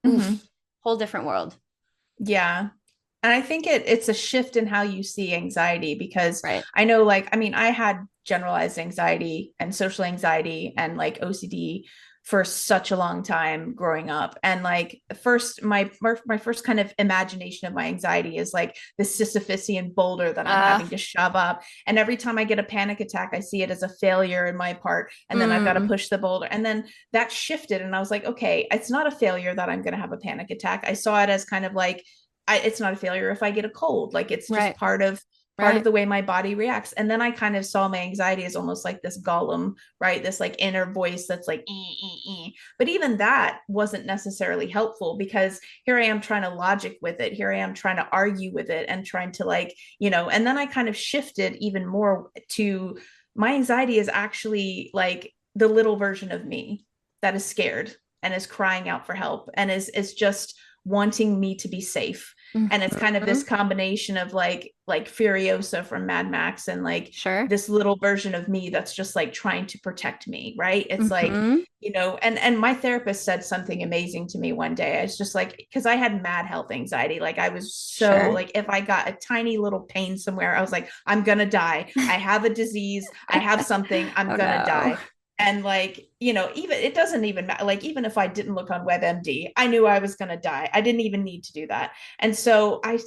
Oof, whole different world. Yeah. And I think it's a shift in how you see anxiety, because I know, like, I mean, I had generalized anxiety and social anxiety and like OCD for such a long time growing up. And like first, my first kind of imagination of my anxiety is like the Sisyphusian boulder that I'm having to shove up. And every time I get a panic attack, I see it as a failure in my part. And then I've got to push the boulder. And then that shifted. And I was like, okay, it's not a failure that I'm going to have a panic attack. I saw it as kind of like, it's not a failure if I get a cold. Like, it's just part of part of Right. the way my body reacts. And then I kind of saw my anxiety as almost like this golem, right? This like inner voice that's like, but even that wasn't necessarily helpful, because here I am trying to logic with it. Here I am trying to argue with it and trying to like, and then I kind of shifted even more to my anxiety is actually like the little version of me that is scared and is crying out for help and is just wanting me to be safe. And it's kind of this Mhm. combination of like Furiosa from Mad Max and like Sure. this little version of me that's just like trying to protect me, right? It's like, Mhm. and my therapist said something amazing to me one day. I was just like, because I had mad health anxiety. Like I was so Sure. like, if I got a tiny little pain somewhere, I was like, I'm gonna die. I have a disease. I have something. I'm Oh gonna no. die. And like, even it doesn't even matter. Like, even if I didn't look on WebMD, I knew I was gonna die. I didn't even need to do that. And so I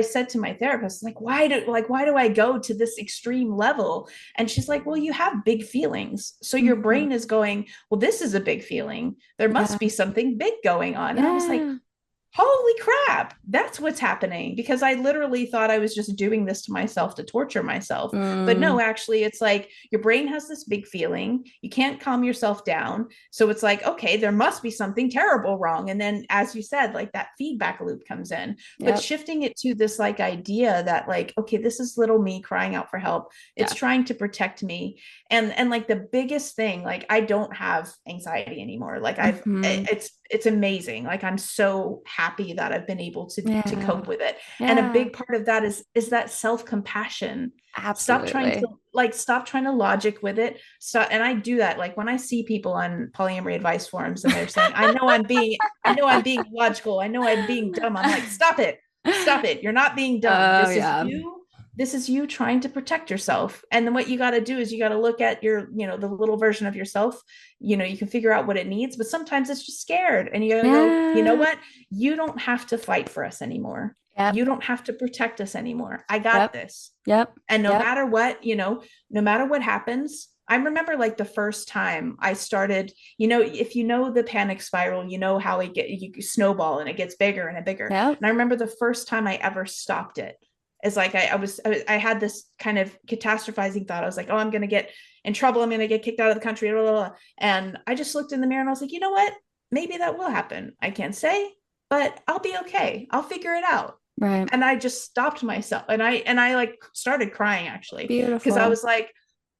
said to my therapist, like, why do I go to this extreme level? And she's like, well, you have big feelings. So your Mhm. brain is going, well, this is a big feeling. There must Yeah. be something big going on. And I was like, Yeah. holy crap, that's what's happening, because I literally thought I was just doing this to myself to torture myself. But no, Mm. actually, it's like your brain has this big feeling, you can't calm yourself down, so it's like, okay, there must be something terrible wrong. And then, as you said, like that feedback loop comes in. But Yep. shifting it to this like idea that like, okay, this is little me crying out for help, it's Yeah. trying to protect me. And like the biggest thing, like I don't have anxiety anymore. Like Mhm. it's amazing. Like I'm so happy that I've been able to Yeah. cope with it. And a Yeah. big part of that is that self-compassion. Absolutely. Stop trying to logic with it. Stop. And I do that like when I see people on polyamory advice forums and they're saying, I know I'm being logical, I know I'm being dumb. I'm like, stop it. Stop it. You're not being dumb. Oh yeah. This is you trying to protect yourself. And then what you got to do is you got to look at your, the little version of yourself. You can figure out what it needs, but sometimes it's just scared. And you got to go, you know Yeah. what? You don't have to fight for us anymore. Yep. You don't have to protect us anymore. I got Yep. this. Yep. And no Yep. matter what, no matter what happens, I remember like the first time I started, if you know the panic spiral, you know how you snowball and it gets bigger and bigger. Yep. And I remember the first time I ever stopped it. It's like I had this kind of catastrophizing thought. I was like, oh, I'm gonna get in trouble. I'm gonna get kicked out of the country. Blah, blah, blah. And I just looked in the mirror and I was like, you know what? Maybe that will happen. I can't say, but I'll be okay. I'll figure it out. Right. And I just stopped myself, and I like started crying actually, because I Beautiful. was like,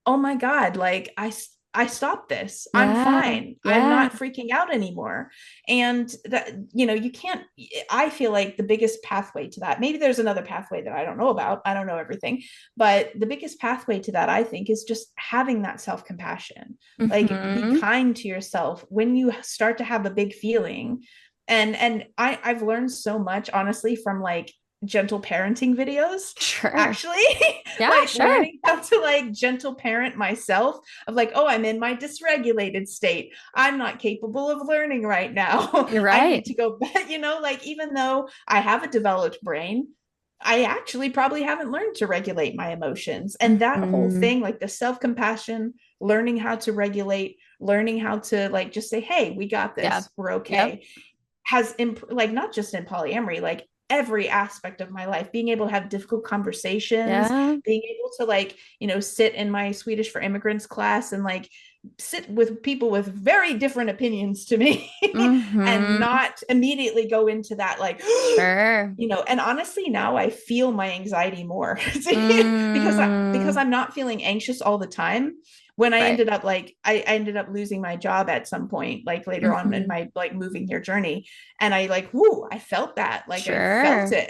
oh my god, like I stopped this. I'm Yeah. fine. I'm Yeah. not freaking out anymore. And that, you can't, I feel like the biggest pathway to that, maybe there's another pathway that I don't know about, I don't know everything, but the biggest pathway to that, I think, is just having that self-compassion. Like, be Mhm. kind to yourself when you start to have a big feeling. And I've learned so much, honestly, from like gentle parenting videos, Sure. actually. Yeah, Like sure. learning how to like gentle parent myself, of like, oh, I'm in my dysregulated state, I'm not capable of learning right now. You're I need right. to go back, like, even though I have a developed brain, I actually probably haven't learned to regulate my emotions. And that whole Mhm. thing, like the self-compassion, learning how to regulate, learning how to like just say, hey, we got Yeah. this, we're Yep. okay, has like not just in polyamory, like every aspect of my life, being able to have difficult conversations, Yeah. being able to like, sit in my Swedish for immigrants class and like sit with people with very different opinions to me, and Mhm. not immediately go into that like, Sure. and honestly now I feel my anxiety more because Mm. I'm not feeling anxious all the time. When I Right. ended up like I ended up losing my job at some point, like later on in Mhm. my like moving here journey, and I like, whoo, I felt that, like I felt Sure. it,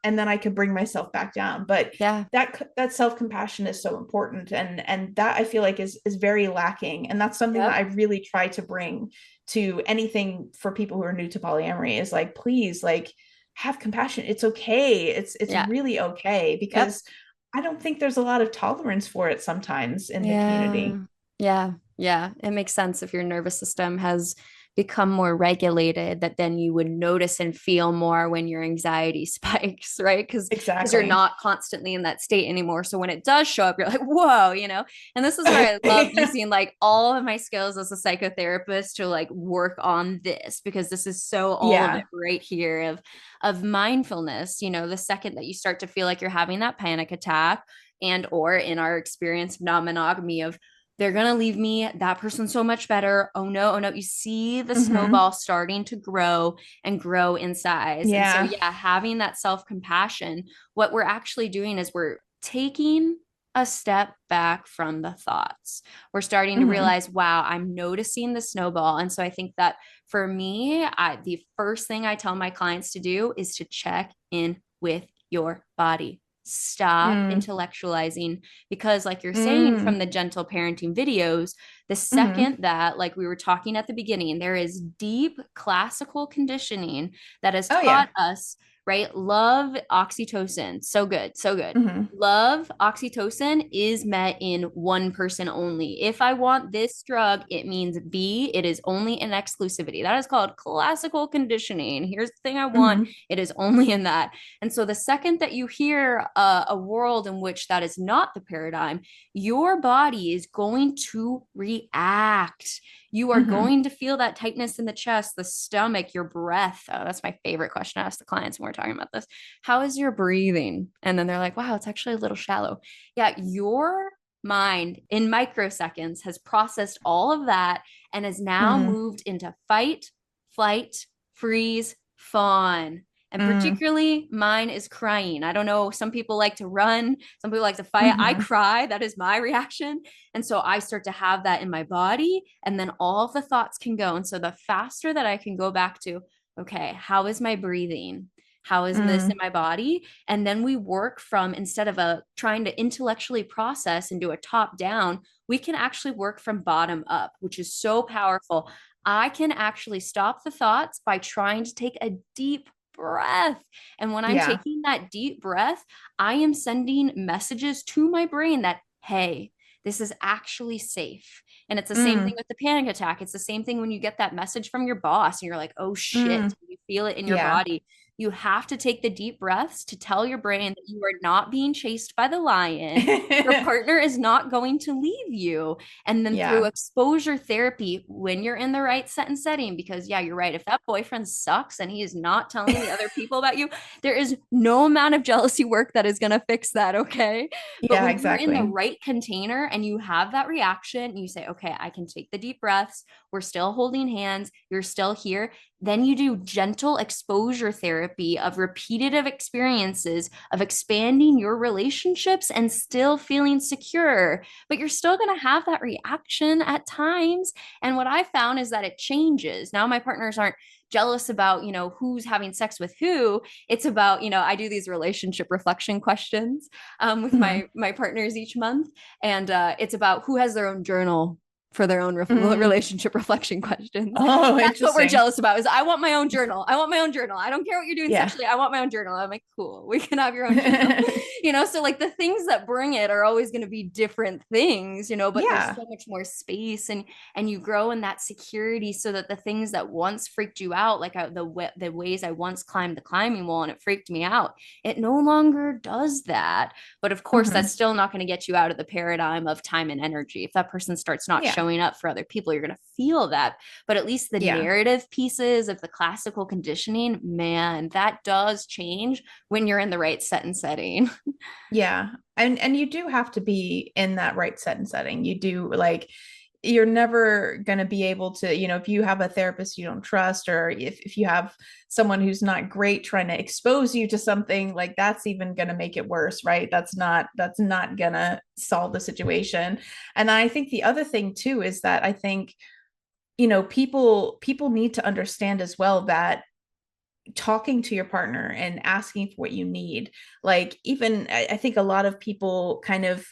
and then I could bring myself back down. But Yeah. that self-compassion is so important, and that I feel like is very lacking, and that's something that I Yep. really try to bring to anything for people who are new to polyamory, is like, please, like, have compassion. It's okay. It's Yeah. really okay, Yep. because I don't think there's a lot of tolerance for it sometimes in the Yeah. community. Yeah. Yeah. It makes sense if your nervous system has become more regulated, that then you would notice and feel more when your anxiety spikes, right? Because you're Exactly. not constantly in that state anymore. So when it does show up, you're like, whoa, and this is where I love using like all of my skills as a psychotherapist to like work on this, because this is so all of it Yeah. right here of mindfulness. The second that you start to feel like you're having that panic attack, and or in our experience of non-monogamy, of they're going to leave me, that person's so much better, oh no, oh no, you see the Hmm. snowball starting to grow and grow in size. And so Yeah. yeah, having that self-compassion, what we're actually doing is we're taking a step back from the thoughts. We're starting to Hmm. realize, wow, I'm noticing the snowball. And so I think that for me, the first thing I tell my clients to do is to check in with your body. Stop Mm. intellectualizing, because like you're saying from Mm. the gentle parenting videos, the Hmm. second that, like we were talking at the beginning, there is deep classical conditioning that has Oh yeah. taught us, right? Love, oxytocin. So good, so good. Hmm. Love, oxytocin is met in one person only. If I want this drug, it means B. It is only in exclusivity. That is called classical conditioning. Here's the thing I want. Hmm. It is only in that. And so the second that you hear a world in which that is not the paradigm, your body is going to react. You are Hmm. going to feel that tightness in the chest, the stomach, your breath. Oh, that's my favorite question to ask the clients when we're talking about this. How is your breathing? And then they're like, wow, it's actually a little shallow. Yeah, your mind in microseconds has processed all of that and has now Mm. moved into fight, flight, freeze, fawn. And Mm. particularly mine is crying. I don't know. Some people like to run, some people like to fight. I Hmm. cry. That is my reaction. And so I start to have that in my body, and then all of the thoughts can go. And so the faster that I can go back to, okay, how is my breathing? How is this in Mm. my body? And then we work from, instead of trying to intellectually process and do a top down, we can actually work from bottom up, which is so powerful. I can actually stop the thoughts by trying to take a deep breath. And when I'm Yeah. taking that deep breath, I am sending messages to my brain that, hey, this is actually safe. And it's the same thing Mm. with the panic attack. It's the same thing when you get that message from your boss and you're like, oh shit, Mm. you feel it in your Yeah. body. You have to take the deep breaths to tell your brain that you are not being chased by the lion. Your partner is not going to leave you. And then through Yeah. exposure therapy, when you're in the right set and setting, because yeah, you're right. If that boyfriend sucks and he is not telling the other people about you, there is no amount of jealousy work that is going to fix that. Okay. But Yeah, when you're in the exactly. right container and you have that reaction, and you say, okay, I can take the deep breaths. We're still holding hands. You're still here. Then you do gentle exposure therapy of repetitive experiences of expanding your relationships and still feeling secure. But you're still going to have that reaction at times. And what I found is that it changes. Now my partners aren't jealous about, who's having sex with who. It's about, I do these relationship reflection questions with Hmm. my partners each month. And it's about who has their own journal for their own Mm. relationship reflection questions. Oh, That's what we're interesting. jealous about, is I want my own journal. I want my own journal. I don't care what you're doing Yeah. sexually. I want my own journal. I'm like, cool, we can have your own journal. So like the things that bring it are always going to be different things, but there's Yeah. so much more space, and you grow in that security, so that the things that once freaked you out, like the ways I once climbed the climbing wall and it freaked me out, it no longer does that. But of course, that's Hmm. still not going to get you out of the paradigm of time and energy. If that person starts not Yeah. showing up for other people, you're going to feel that. But at least the Yeah. narrative pieces of the classical conditioning, man, that does change when you're in the right set and setting. Yeah. And you do have to be in that right set and setting. You do, like, you're never going to be able to, if you have a therapist you don't trust, or if you have someone who's not great trying to expose you to something, like that's even going to make it worse, right? That's not going to solve the situation. And I think the other thing too is that I think, people need to understand as well that talking to your partner and asking for what you need, like, even I think a lot of people kind of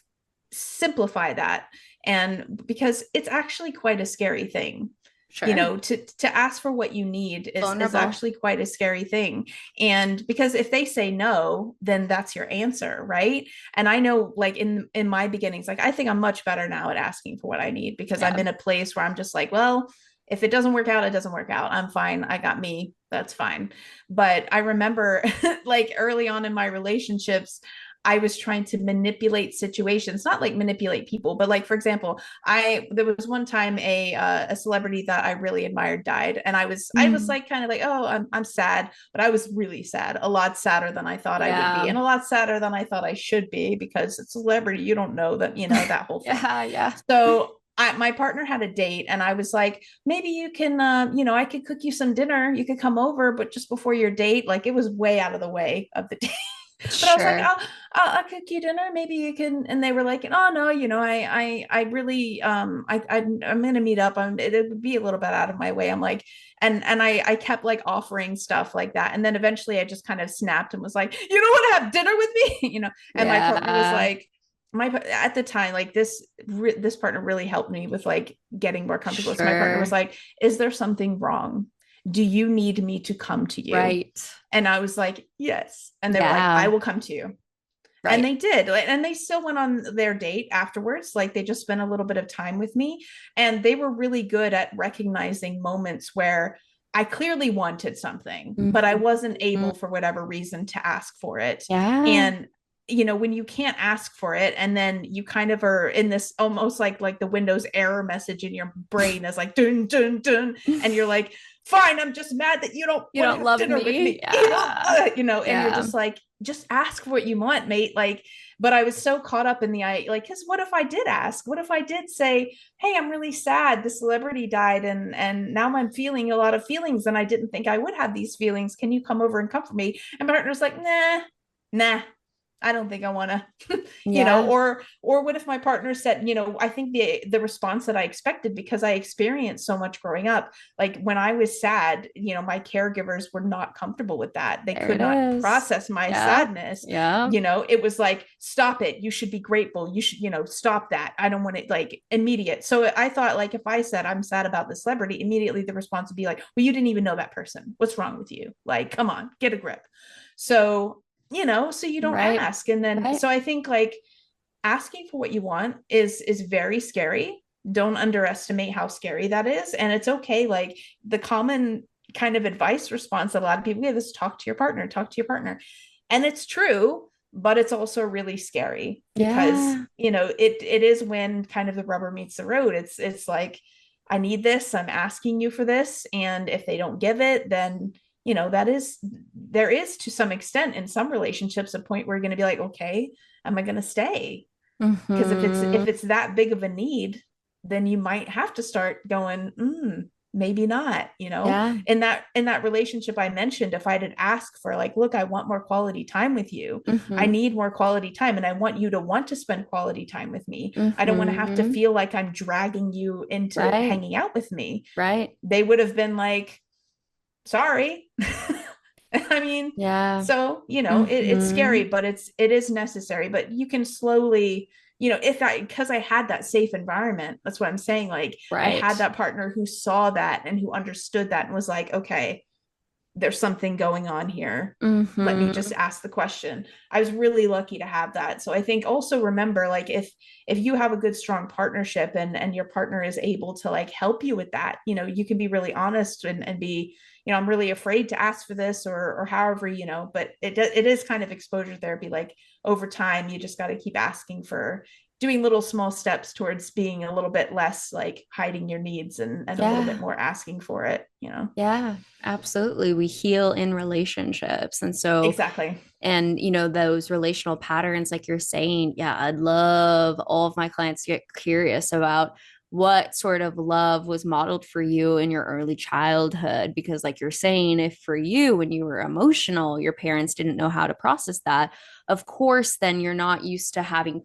simplify that, and because it's actually quite a scary thing, Sure. to ask for what you need is Vulnerable. actually quite a scary thing. And because if they say no, then that's your answer, right? And I know, like, in my beginnings, like, I think I'm much better now at asking for what I need, because I'm Yeah. in a place where I'm just like, well, If it doesn't work out, it doesn't work out. I'm fine. I got me. That's fine. But I remember like early on in my relationships, I was trying to manipulate situations, not like manipulate people, but like for example, I there was one time a celebrity that I really admired died, and I was Mm. like kind of like, oh, I'm sad, but I was really sad, a lot sadder than I thought I would be, Yeah. and a lot sadder than I thought I should be because it's a celebrity, you don't know that, that whole thing. Yeah, yeah. So my partner had a date, and I was like, maybe you can, I could cook you some dinner. You could come over, but just before your date, like it was way out of the way of the date. But I was like, Sure. I'll cook you dinner. Maybe you can. And they were like, oh no, I really, I'm gonna meet up. It would be a little bit out of my way. I'm like, and I kept like offering stuff like that. And then eventually I just kind of snapped and was like, you don't want to have dinner with me, And my partner was Yeah. like, at the time, like this partner really helped me with like getting more comfortable. So my partner was Sure. like, is there something wrong? Do you need me to come to you? Right. And I was like, yes. And they were like, I Yeah. will come to you. And Right. they did. And they still went on their date afterwards. Like they just spent a little bit of time with me. And they were really good at recognizing moments where I clearly wanted something, but I wasn't Mhm. able for whatever reason to ask for it. Yeah. And when you can't ask for it, and then you kind of are in this almost like the Windows error message in your brain is like dun dun dun, and you're like, fine, I'm just mad that you don't You want to don't have love dinner with me? me. Yeah. And you're Yeah. just like, just ask for what you want, mate. Like, but I was so caught up in because what if I did ask? What if I did say, hey, I'm really sad. The celebrity died, and now I'm feeling a lot of feelings, and I didn't think I would have these feelings. Can you come over and comfort me? And my partner's like, nah, I don't think I want to, Yeah. or what if my partner said, I think the response that I expected, because I experienced so much growing up, like when I was sad, my caregivers were not comfortable with that. They There could it not is. process my Yeah. sadness. Yeah. It was like, stop it. You should be grateful. You should, stop that. I don't want it, like immediate. So I thought, like, if I said I'm sad about the celebrity, immediately the response would be like, well, you didn't even know that person. What's wrong with you? Like, come on, get a grip. So so you don't Right. ask. And then Right. so I think like asking for what you want is very scary. Don't underestimate how scary that is. And it's okay. Like the common kind of advice response that a lot of people give is talk to your partner, talk to your partner. And it's true, but it's also really scary because, Yeah. it is when kind of the rubber meets the road. It's like, I need this, I'm asking you for this. And if they don't give it, then there is to some extent in some relationships a point where you're going to be like, okay, am I going to stay? Because Hmm. if it's that big of a need, then you might have to start going, maybe not. Yeah. In that relationship I mentioned, if I did ask for like, look, I want more quality time with you, I Hmm. need more quality time, and I want you to want to spend quality time with me, I don't want to have to Hmm. feel like I'm dragging you into Right. hanging out with me, Right. they would have been like, sorry. I mean, Yeah. so it's scary, Hmm. but it is necessary. But you can slowly, if I because I had that safe environment, that's what I'm saying. Like I had Right. that partner who saw that and who understood that and was like, okay, there's something going on here. Let me just Hmm. ask the question. I was really lucky to have that. So I think also remember, like if you have a good strong partnership and your partner is able to like help you with that, you can be really honest and be, I'm really afraid to ask for this, or however, but it is kind of exposure therapy. Like over time, you just got to keep asking for, doing little small steps towards being a little bit less like hiding your needs and a little bit Yeah. more asking for it. Yeah. Absolutely. We heal in relationships. And so, Exactly. and those relational patterns, like you're saying, yeah, I'd love all of my clients to get curious about what sort of love was modeled for you in your early childhood. Because, like you're saying, if for you, when you were emotional, your parents didn't know how to process that, of course, then you're not used to having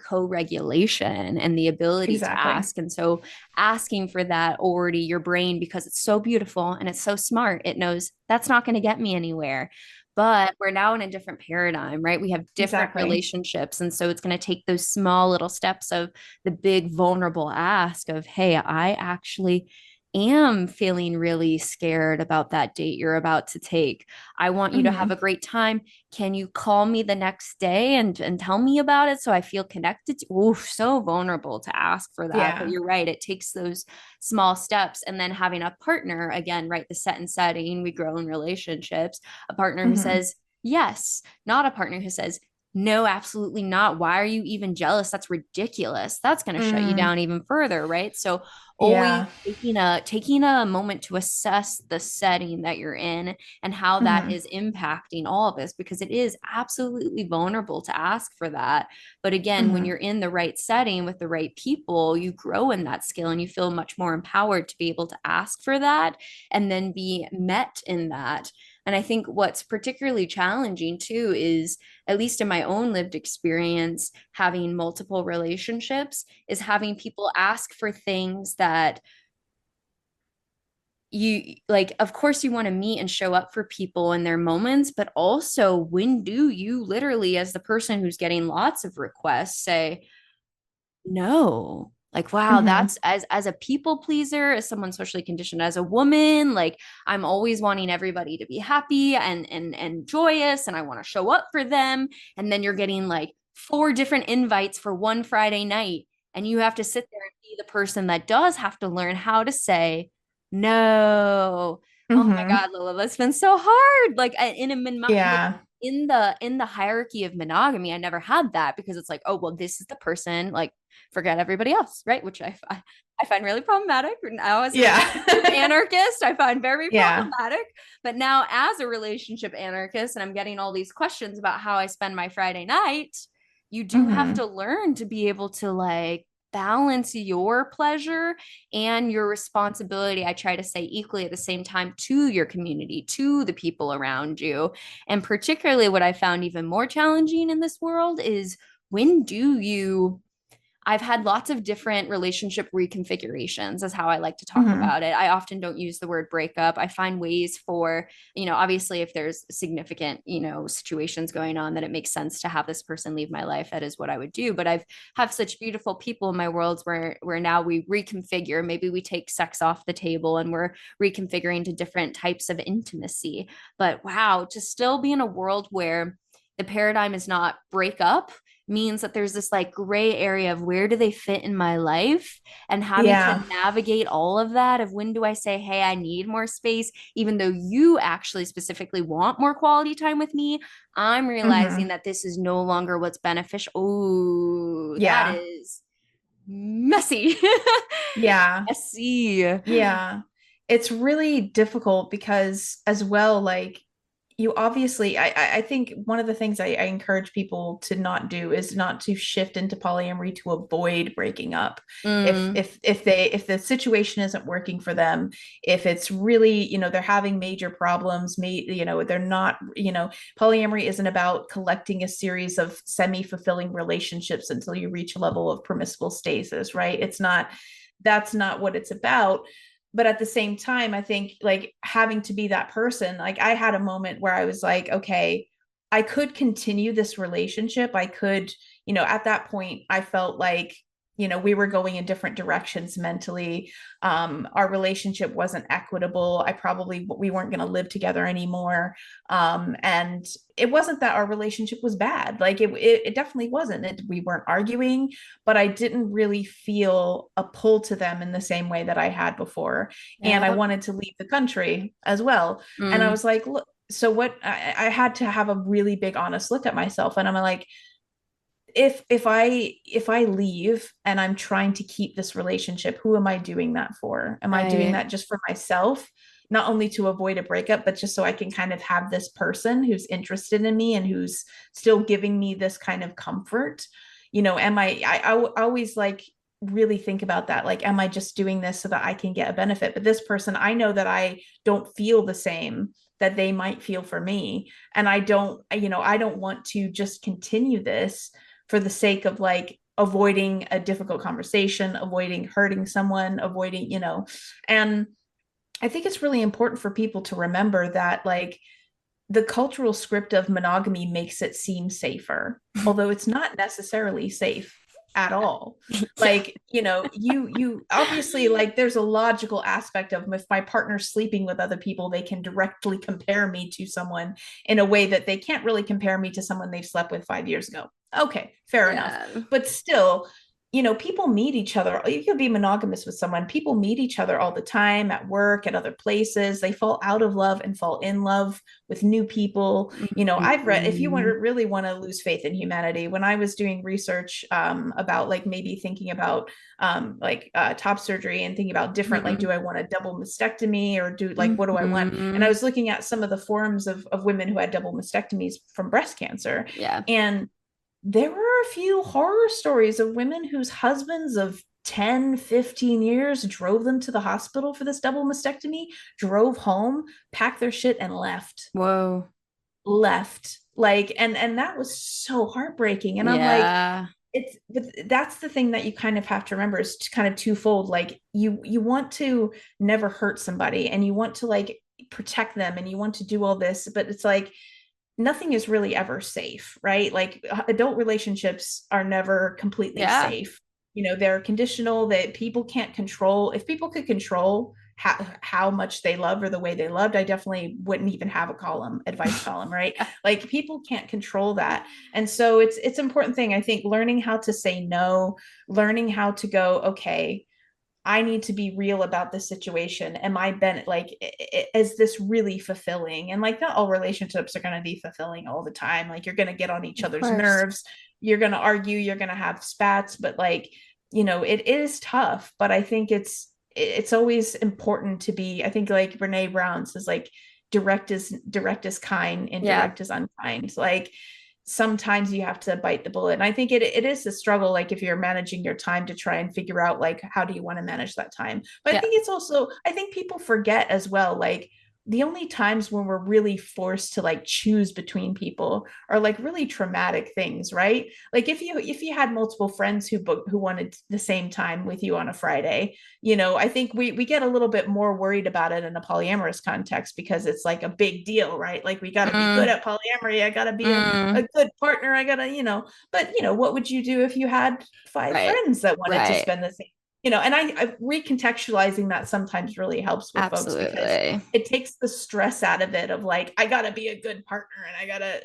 co-regulation and the ability to Exactly. ask. And so, asking for that already, your brain, because it's so beautiful and it's so smart, it knows that's not going to get me anywhere. But we're now in a different paradigm, right? We have different Exactly. relationships. And so it's going to take those small little steps of the big vulnerable ask of, hey, I actually am feeling really scared about that date you're about to take. I want you to have Mm-hmm. a great time. Can you call me the next day and tell me about it so I feel connected to? Oof, so vulnerable to ask for that. But Yeah. you're right. It takes those small steps. And then having a partner, again, right? The set and setting, we grow in relationships, a partner who Mm-hmm. says, yes, not a partner who says, no, absolutely not. Why are you even jealous? That's ridiculous. That's going to shut you Mm. down even further, right? So always Yeah. taking a moment to assess the setting that you're in and how that Mm-hmm. is impacting all of us, because it is absolutely vulnerable to ask for that. But again, when Mm-hmm. you're in the right setting with the right people, you grow in that skill and you feel much more empowered to be able to ask for that and then be met in that. And I think what's particularly challenging too is, at least in my own lived experience, having multiple relationships, is having people ask for things that you like. Of course you want to meet and show up for people in their moments, but also, when do you literally, as the person who's getting lots of requests, say no? Like, wow, Mm-hmm. that's, as a people pleaser, as someone socially conditioned, as a woman, like, I'm always wanting everybody to be happy and joyous, and I want to show up for them. And then you're getting like four different invites for one Friday night, and you have to sit there and be the person that does have to learn how to say no. Oh my Mm-hmm. God, Lola, that's been so hard. Like, like Yeah. in the hierarchy of monogamy, I never had that, because it's like, oh well, this is the person, like, forget everybody else, right? Which I find really problematic. Now, as a relationship Yeah. anarchist, I find very Yeah. problematic. But now, as a relationship anarchist, and I'm getting all these questions about how I spend my Friday night, you do have Mm-hmm. to learn to be able to, like, balance your pleasure and your responsibility. I try to say equally at the same time, to your community, to the people around you. And particularly, what I found even more challenging in this world is, when do you I've had lots of different relationship reconfigurations, is how I like to talk Mm-hmm. about it. I often don't use the word breakup. I find ways for, obviously, if there's significant, situations going on, that it makes sense to have this person leave my life. That is what I would do. But I've have such beautiful people in my worlds where now we reconfigure. Maybe we take sex off the table and we're reconfiguring to different types of intimacy. But wow, to still be in a world where the paradigm is not break up, means that there's this like gray area of where do they fit in my life, and having to Yeah. navigate all of that, of when do I say, hey, I need more space, even though you actually specifically want more quality time with me. I'm realizing Mm-hmm. that this is no longer what's beneficial. Oh, that Yeah. is messy. Yeah. Messy. Yeah. It's really difficult because as well, like you obviously I think one of the things I encourage people to not do is not to shift into polyamory to avoid breaking up. Mm, If the situation isn't working for them, if it's really, they're having major problems, they're not, polyamory isn't about collecting a series of semi-fulfilling relationships until you reach a level of permissible stasis, right? It's not, that's not what it's about. But at the same time, I think like having to be that person, like I had a moment where I was like, okay, I could continue this relationship. I could, at that point I felt like, we were going in different directions mentally. Our relationship wasn't equitable. We weren't going to live together anymore. And it wasn't that our relationship was bad. Like it definitely wasn't. We weren't arguing, but I didn't really feel a pull to them in the same way that I had before. And I yeah. wanted to leave the country as well. And I Mm, was like, look, so what I had to have a really big honest look at myself. And I'm like, if I leave and I'm trying to keep this relationship, who am I doing that for? Am I doing right. that just for myself, not only to avoid a breakup, but just so I can kind of have this person who's interested in me and who's still giving me this kind of comfort? Am I always like really think about that, like, am I just doing this so that I can get a benefit? But this person, I know that I don't feel the same that they might feel for me, and I don't want to just continue this for the sake of like avoiding a difficult conversation, avoiding hurting someone, avoiding, and I think it's really important for people to remember that like the cultural script of monogamy makes it seem safer, although it's not necessarily safe. at all. Like, you obviously, like, there's a logical aspect of, if my partner's sleeping with other people, they can directly compare me to someone in a way that they can't really compare me to someone they've slept with 5 years ago. Okay, fair enough. Yeah. But still, people meet each other. You can be monogamous with someone. People meet each other all the time at work, at other places. They fall out of love and fall in love with new people. I've read, if you want to Mhm. really want to lose faith in humanity, when I was doing research about, like, maybe thinking about top surgery and thinking about different, like, Mhm. do I want a double mastectomy, or do, like, what do I want? And I Mhm. was looking at some of the forums of women who had double mastectomies from breast cancer. Yeah. And there were a few horror stories of women whose husbands of 10, 15 years drove them to the hospital for this double mastectomy, drove home, packed their shit, and Whoa. left. Like, and that was so heartbreaking. And I'm like, Yeah. but that's the thing that you kind of have to remember, is kind of twofold. Like, you want to never hurt somebody, and you want to, like, protect them, and you want to do all this, but it's like, nothing is really ever safe, right? Like, adult relationships are never completely Yeah. safe. They're conditional, that people can't control. If people could control how much they love, or the way they loved, I definitely wouldn't even have a advice column, right? Like, people can't control that. And so it's important thing, I think, learning how to say no, learning how to go, okay, I need to be real about this situation. Am I been, like, is this really fulfilling? And, like, not all relationships are going to be fulfilling all the time. Like, you're going to get on each Of other's course. nerves. You're going to argue. You're going to have spats. But, like, it is tough. But I think it's always important to be. I think, like, Brene Brown says, like, direct is kind, and Yeah. direct is unkind. Like, sometimes you have to bite the bullet. And I think it is a struggle, like, if you're managing your time, to try and figure out, like, how do you want to manage that time. But I Yeah. think it's also, I think people forget as well, like, the only times when we're really forced to, like, choose between people are, like, really traumatic things, right? Like, if you had multiple friends who wanted the same time with you on a Friday, I think we get a little bit more worried about it in a polyamorous context, because it's like a big deal, right? Like, we got to be good Mm. at polyamory. I got to be a Mm. good partner. I got to, but, what would you do if you had five Right. friends that wanted to Right. spend the same, and I recontextualizing that sometimes really helps with folks, because Absolutely. it takes the stress out of it, of, like, I gotta be a good partner, and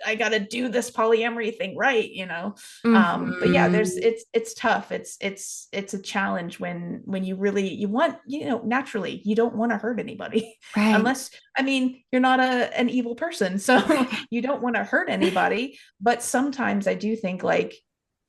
I gotta do this polyamory thing right. But yeah, Mhm. it's tough. It's a challenge when you really, you want, naturally, you don't want to hurt anybody Right. unless, I mean, you're not an evil person, so you don't want to hurt anybody. But sometimes I do think, like,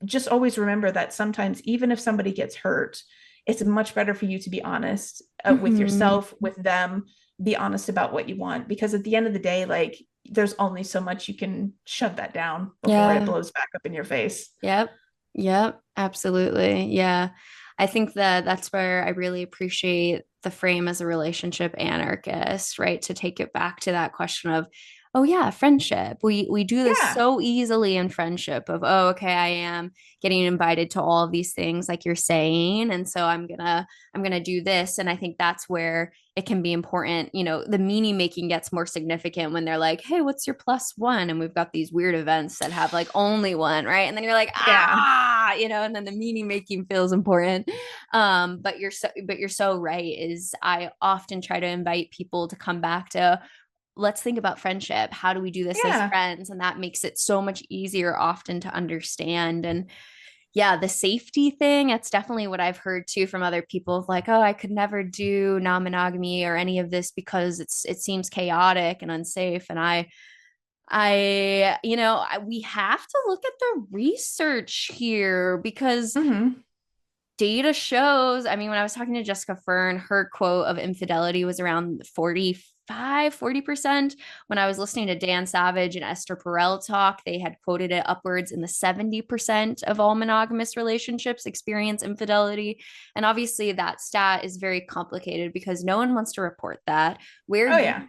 just always remember that sometimes, even if somebody gets hurt, it's much better for you to be honest, with Mhm. yourself, with them, be honest about what you want, because at the end of the day, like, there's only so much you can shove that down before it Yeah. blows back up in your face. Yep. Yep. Absolutely. Yeah. I think that that's where I really appreciate the frame as a relationship anarchist, right? To take it back to that question of, oh yeah, friendship. We do this Yeah. so easily in friendship of, oh, okay, I am getting invited to all of these things like you're saying, and so I'm gonna do this. And I think that's where it can be important. The meaning making gets more significant when they're like, hey, what's your plus one? And we've got these weird events that have like only one, right? And then you're like, Yeah. and then the meaning making feels important. But you're so right, is I often try to invite people to come back to, let's think about friendship. How do we do this as Yeah. friends? And that makes it so much easier often to understand. And yeah, the safety thing, that's definitely what I've heard too from other people of like, oh, I could never do non-monogamy or any of this because it seems chaotic and unsafe. And we have to look at the research here because Hmm. data shows, I mean, when I was talking to Jessica Fern, her quote of infidelity was around 40%. When I was listening to Dan Savage and Esther Perel talk, they had quoted it upwards in the 70% of all monogamous relationships experience infidelity. And obviously that stat is very complicated because no one wants to report that. Where Oh do yeah.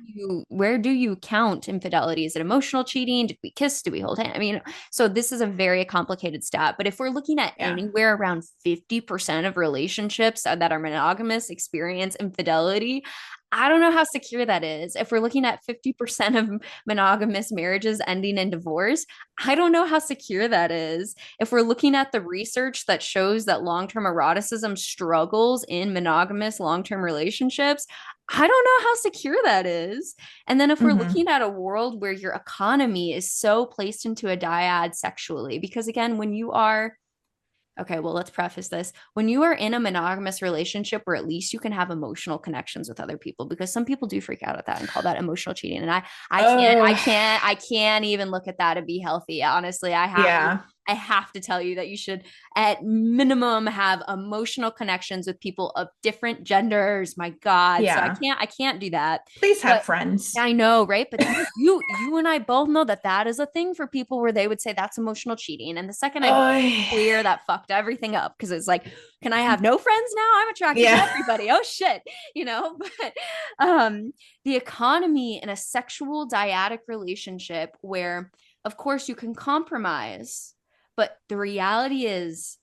you count infidelity? Is it emotional cheating? Did we kiss? Did we hold hands? I mean, so this is a very complicated stat, but if we're looking at Yeah. anywhere around 50% of relationships that are monogamous experience infidelity, I don't know how secure that is. If we're looking at 50% of monogamous marriages ending in divorce, I don't know how secure that is. If we're looking at the research that shows that long-term eroticism struggles in monogamous long-term relationships, I don't know how secure that is. And then if we're Mm-hmm. looking at a world where your economy is so placed into a dyad sexually, because again, when you are okay, well, let's preface this. When you are in a monogamous relationship where at least you can have emotional connections with other people, because some people do freak out at that and call that emotional cheating. And Oh, I can't even look at that and be healthy. Honestly, yeah. I have to tell you that you should at minimum have emotional connections with people of different genders. My God. So Yeah. I can't do that. Please have But friends. I know, right? But you and I both know that that is a thing for people where they would say that's emotional cheating. And the second I Oh, clear, that fucked everything up because it's like, can I have no friends now? I'm attracted to yeah. everybody. Oh shit, you know. But the economy in a sexual dyadic relationship where, of course, you can compromise, but the reality is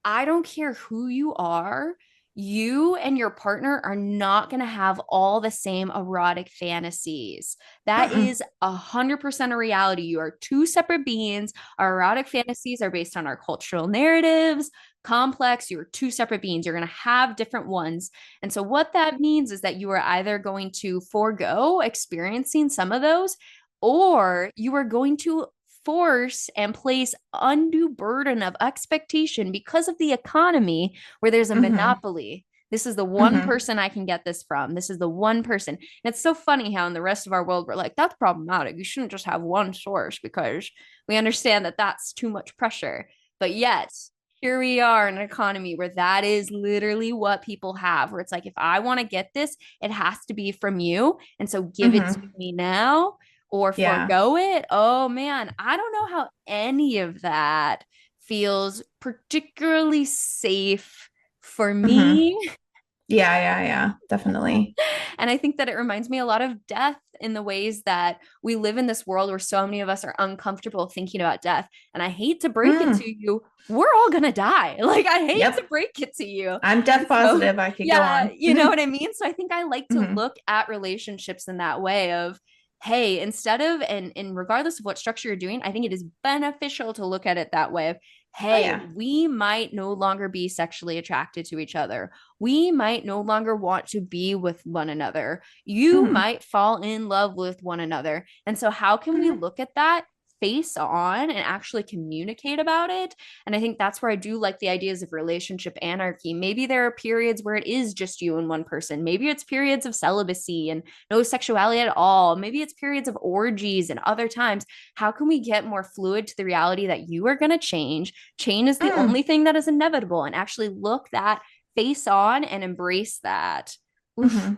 I don't care who you are, you and your partner are not going to have all the same erotic fantasies. That Mm-mm. is 100% a reality. You are two separate beings. Our erotic fantasies are based on our cultural narratives, complex. You're two separate beings. You're going to have different ones. And so, what that means is that you are either going to forego experiencing some of those, or you are going to force and place undue burden of expectation because of the economy where there's a Mm-hmm. monopoly. This is the one Mm-hmm. person I can get this from. This is the one person. And it's so funny how in the rest of our world, we're like, that's problematic. You shouldn't just have one source because we understand that that's too much pressure. But yet, here we are in an economy where that is literally what people have, where it's like, if I want to get this, it has to be from you. And so give it to Mm-hmm. me now or Yeah. forego it. Oh man, I don't know how any of that feels particularly safe for Mm-hmm. me. Yeah, yeah, yeah, definitely. And I think that it reminds me a lot of death in the ways that we live in this world where so many of us are uncomfortable thinking about death. And I hate to break it Mm. to you, we're all going to die. Like, I hate to Yep. break it to you. I'm And death so, positive. I could go yeah, on. you know what I mean? So I think I like to Mm-hmm. look at relationships in that way of, hey, instead of, and regardless of what structure you're doing, I think it is beneficial to look at it that way of, Oh hey, yeah. we might no longer be sexually attracted to each other. We might no longer want to be with one another. You Mm-hmm. might fall in love with one another. And so, how can we Mm-hmm. look at that face on and actually communicate about it? And I think that's where I do like the ideas of relationship anarchy. Maybe there are periods where it is just you and one person. Maybe it's periods of celibacy and no sexuality at all. Maybe it's periods of orgies and other times. How can we get more fluid to the reality that you are going to change? Change is the Mm. only thing that is inevitable, and actually look that face on and embrace that. Oof, Mm-hmm.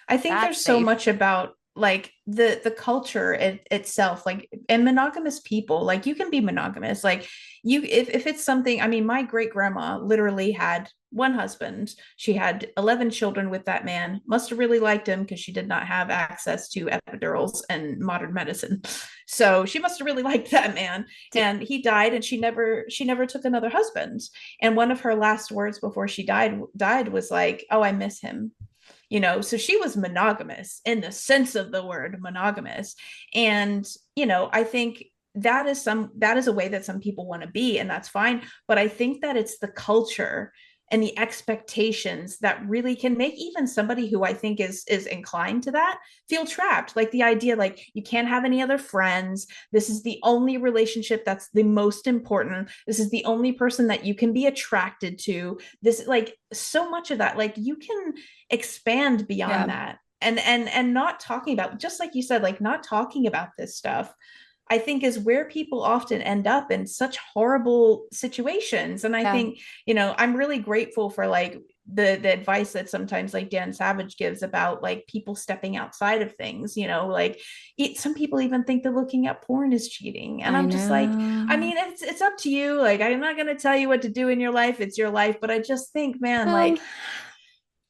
I think that's there's so safe. much about like the culture itself, like, and monogamous people, like, you can be monogamous, like, you, if it's something, I mean, my great grandma literally had one husband. She had 11 children with that man. Must have really liked him because she did not have access to epidurals and modern medicine. So she must have really liked that man. And he died, and she never took another husband. And one of her last words before she died was like, "Oh, I miss him." So she was monogamous in the sense of the word monogamous. And I think that is a way that some people want to be, and that's fine. But I think that it's the culture and the expectations that really can make even somebody who I think is inclined to that feel trapped. Like the idea, like, you can't have any other friends. This is the only relationship that's the most important. This is the only person that you can be attracted to. This, like, so much of that, like, you can expand beyond Yeah. that. And not talking about, just like you said, like, not talking about this stuff, I think, is where people often end up in such horrible situations. And I Yeah. think, I'm really grateful for, like, the advice that sometimes, like, Dan Savage gives about, like, people stepping outside of things, like, some people even think that looking at porn is cheating. And I I'm just like, I know. mean, it's up to you. Like, I'm not going to tell you what to do in your life. It's your life. But I just think, man, Well, like,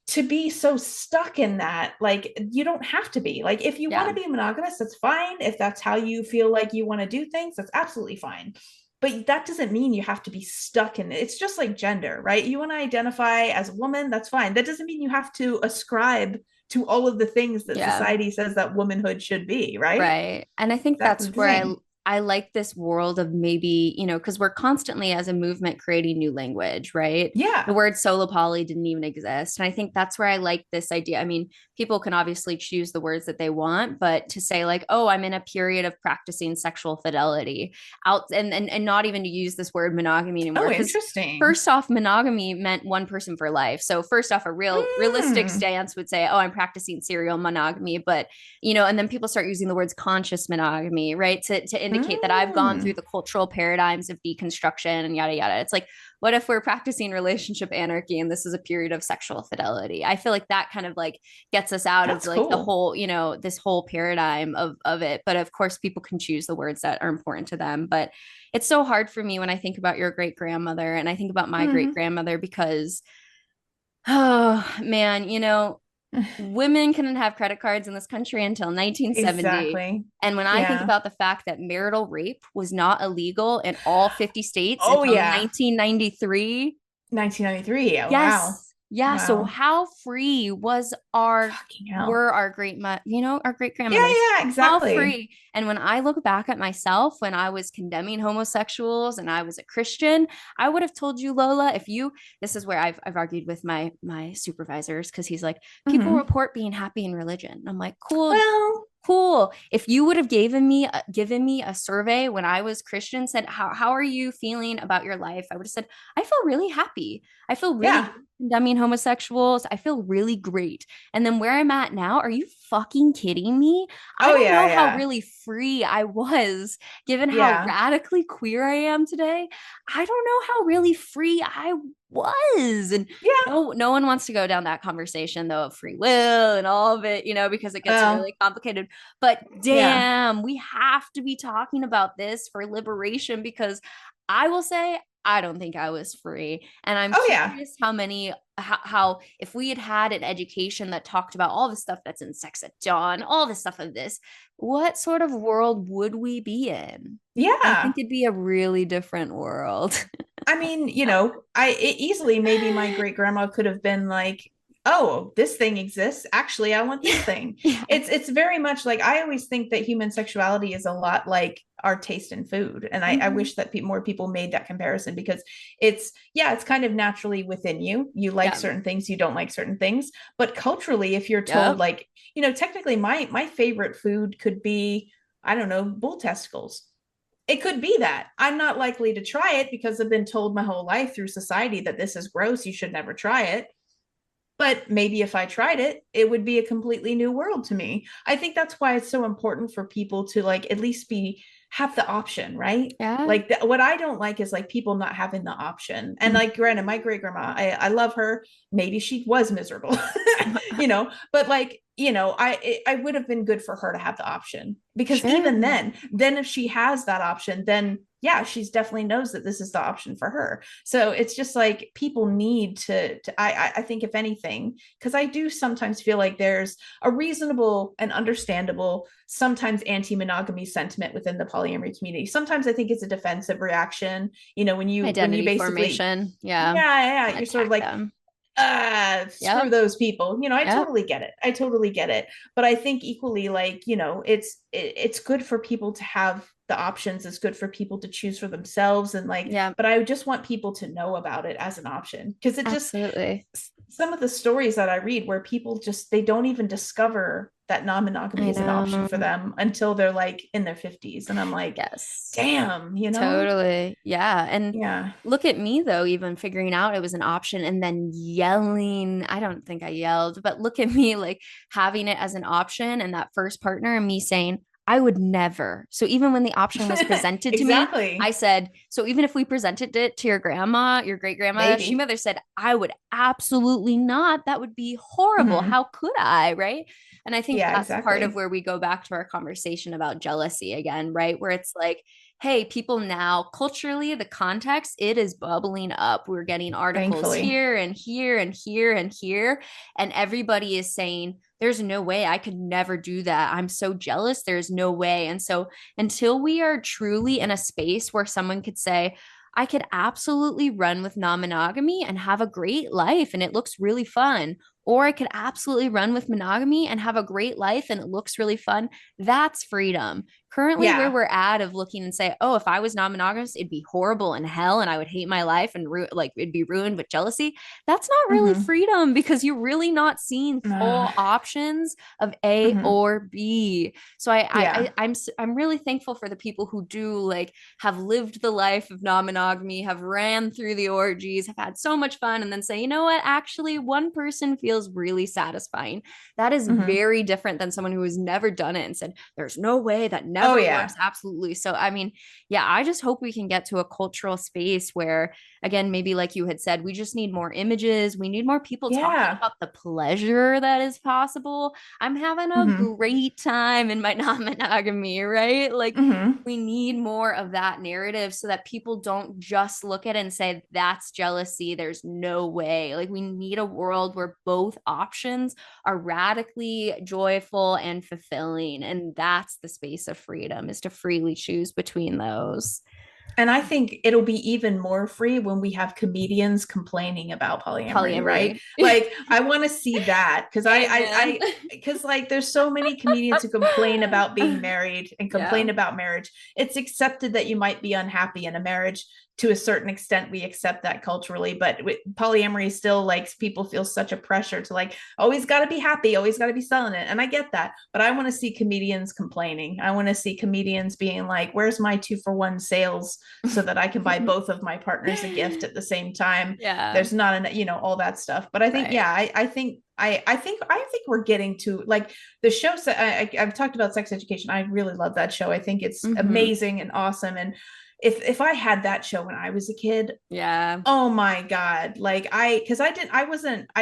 to be so stuck in that, like, you don't have to be. Like, if you want to yeah. be monogamous, that's fine. If that's how you feel like you want to do things, that's absolutely fine. But that doesn't mean you have to be stuck in it. It's just like gender, right? You want to identify as a woman, that's fine. That doesn't mean you have to ascribe to all of the things that Yeah. society says that womanhood should be, right? Right. And I think That's that's where insane. I like this world of maybe, because we're constantly as a movement creating new language, right? The Yeah. word solo poly didn't even exist. And I think that's where I like this idea. I mean, people can obviously choose the words that they want, but to say like, oh, I'm in a period of practicing sexual fidelity out and not even to use this word monogamy Oh, anymore. Because interesting. first off, monogamy meant one person for life. So first off, a realistic Mm. stance would say, oh, I'm practicing serial monogamy, but and then people start using the words conscious monogamy, right? To indicate that I've gone through Mm. the cultural paradigms of deconstruction and yada yada. It's like, what if we're practicing relationship anarchy and this is a period of sexual fidelity? I feel like that kind of like gets us out of That's like the cool. whole, this whole paradigm of it. But of course, people can choose the words that are important to them. But it's so hard for me when I think about your great grandmother and I think about my great Hmm. grandmother because, oh man, women couldn't have credit cards in this country until 1970. Exactly. And when I think Yeah. about the fact that marital rape was not illegal in all 50 states Oh, until yeah. 1993. 1993. Yeah. Wow. Yes. Yeah. So Wow. how free Fucking hell. were our our great Yeah. grandmothers? Yeah. How Exactly. free. And when I look back at myself when I was condemning homosexuals and I was a Christian, I would have told you, Lola, if you this is where I've argued with my supervisors because he's like, people Hmm. report being happy in religion. I'm like, cool, Well, cool. If you would have given me a survey when I was Christian, said how are you feeling about your life, I would have said I feel really happy. I feel really yeah. good condemning homosexuals. I feel really great. And then where I'm at now, are you fucking kidding me? I Oh, don't yeah. know how Yeah. really free I was given how Yeah. radically queer I am today. I don't know how really free I was. And Yeah. no one wants to go down that conversation though of free will and all of it, because it gets Well, really complicated. But yeah. damn, we have to be talking about this for liberation because I will say I don't think I was free. And I'm Oh, yeah. curious how if we had had an education that talked about all the stuff that's in Sex at Dawn, all the stuff of this, what sort of world would we be in? I think Yeah. it'd be a really different world. I mean, easily maybe my great grandma could have been like, "Oh, this thing exists. Actually, I want this thing." Yeah. It's very much like I always think that human sexuality is a lot like our taste in food, and I Mhm. wish that more people made that comparison because it's kind of naturally within you. You like Yeah. certain things, you don't like certain things, but culturally, if you're told Yep. like, technically my favorite food could be, I don't know, bull testicles. It could be that. I'm not likely to try it because I've been told my whole life through society that this is gross, you should never try it. But maybe if I tried it, it would be a completely new world to me. I think that's why it's so important for people to like at least be have the option, right? Yeah. Like what I don't like is like people not having the option. And like granted, my great grandma, I love her. Maybe she was miserable, but like I would have been good for her to have the option because Sure. even then if she has that option, then yeah, she's definitely knows that this is the option for her. So it's just like people need I think if anything, because I do sometimes feel like there's a reasonable and understandable, sometimes anti-monogamy sentiment within the polyamory community. Sometimes I think it's a defensive reaction, when you Identity basically, formation. Yeah. yeah, you're sort of Attack like, them. screw Yep. those people. I Yep. totally get it. I totally get it. But I think equally, like, it's good for people to have the options. It's good for people to choose for themselves. And like, Yeah. but I just want people to know about it as an option because Absolutely. some of the stories that I read where people just, they don't even discover that non-monogamy I is an option for know. them until they're like in their 50s. And I'm like, Yes. damn. Totally. Yeah. And Yeah. look at me though, even figuring out it was an option and then yelling. I don't think I yelled, but look at me like having it as an option and that first partner and me saying, I would never. So even when the option was presented to me, I Exactly. said, so even if we presented it to your grandma, your great grandma, she Maybe. mother said, I would absolutely not. That would be horrible. Mhm. How could I? Right. And I think Yeah, that's part of exactly. where we go back to our conversation about jealousy again, right? Where it's like, hey, people now, culturally, the context, it is bubbling up. We're getting articles Thankfully. here and here and here and here. And everybody is saying, there's no way I could never do that. I'm so jealous. There's no way. And so until we are truly in a space where someone could say, I could absolutely run with non monogamy and have a great life and it looks really fun, or I could absolutely run with monogamy and have a great life and it looks really fun. That's freedom. Currently, where Yeah. we're at of looking and say, oh, if I was non-monogamous, it'd be horrible in hell and I would hate my life and like it'd be ruined with jealousy. That's not really Hmm. freedom because you're really not seeing Uh, full options of A hmm. or B. So Yeah. I'm really thankful for the people who do like have lived the life of non-monogamy, have ran through the orgies, have had so much fun, and then say, you know what, actually, one person feels really satisfying. That is Hmm. very different than someone who has never done it and said, there's no way, that Oh never works. yeah. Absolutely. So I mean, yeah, I just hope we can get to a cultural space where, again, maybe like you had said, we just need more images. We need more people talking Yeah. about the pleasure that is possible. I'm having a Hmm. great time in my non-monogamy, right? Like Hmm. we need more of that narrative so that people don't just look at it and say that's jealousy, there's no way. Like we need a world where both options are radically joyful and fulfilling, and that's the space of freedom, is to freely choose between those. And I think it'll be even more free when we have comedians complaining about polyamory, right? Polyamory. Like I want to see that because Amen. because like there's so many comedians who complain about being married and Yeah. complain about marriage. It's accepted that you might be unhappy in a marriage to a certain extent. We accept that culturally, but with polyamory still like people feel such a pressure to like always got to be happy, always got to be selling it. And I get that, but I want to see comedians complaining. I want to see comedians being like, where's my 2-for-1 sales so that I can buy both of my partners a gift at the same time. Yeah. There's not enough, all that stuff. But I think, Right. yeah, I think we're getting to like the show. I've talked about Sex Education. I really love that show. I think it's Mm-hmm. amazing and awesome. And if I had that show when I was a kid, Yeah. oh my God. Like because I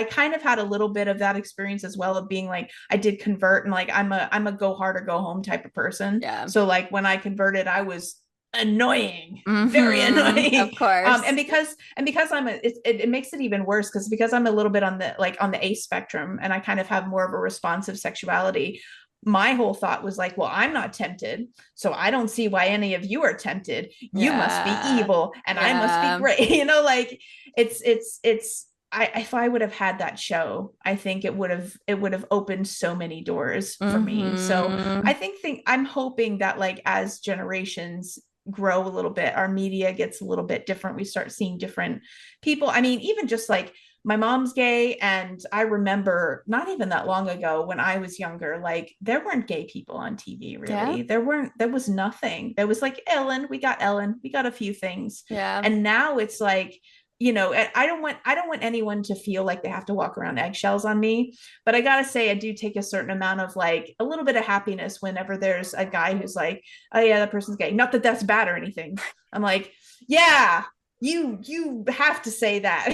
kind of had a little bit of that experience as well of being like, I did convert and like, I'm a go hard or go home type of person. Yeah. So like when I converted, I was annoying, very Mm-hmm. annoying. Of And course. because it makes it even worse because I'm a little bit on the A spectrum and I kind of have more of a responsive sexuality. My whole thought was like, well, I'm not tempted, so I don't see why any of you are tempted. You must be Yeah. evil and I must be Yeah. great. Like it's if I would have had that show, I think it would have opened so many doors for me. So Mm-hmm. I I'm hoping that like as generations grow a little bit, our media gets a little bit different. We start seeing different people. I mean, even just like my mom's gay, and I remember not even that long ago when I was younger, like there weren't gay people on TV Yeah. really. There was nothing. There was like Ellen, we got a few things. Yeah. And now it's like, I don't want anyone to feel like they have to walk around eggshells on me, but I gotta say I do take a certain amount of like a little bit of happiness whenever there's a guy who's like, oh yeah, that person's gay. Not that that's bad or anything. I'm like, yeah, you have to say that.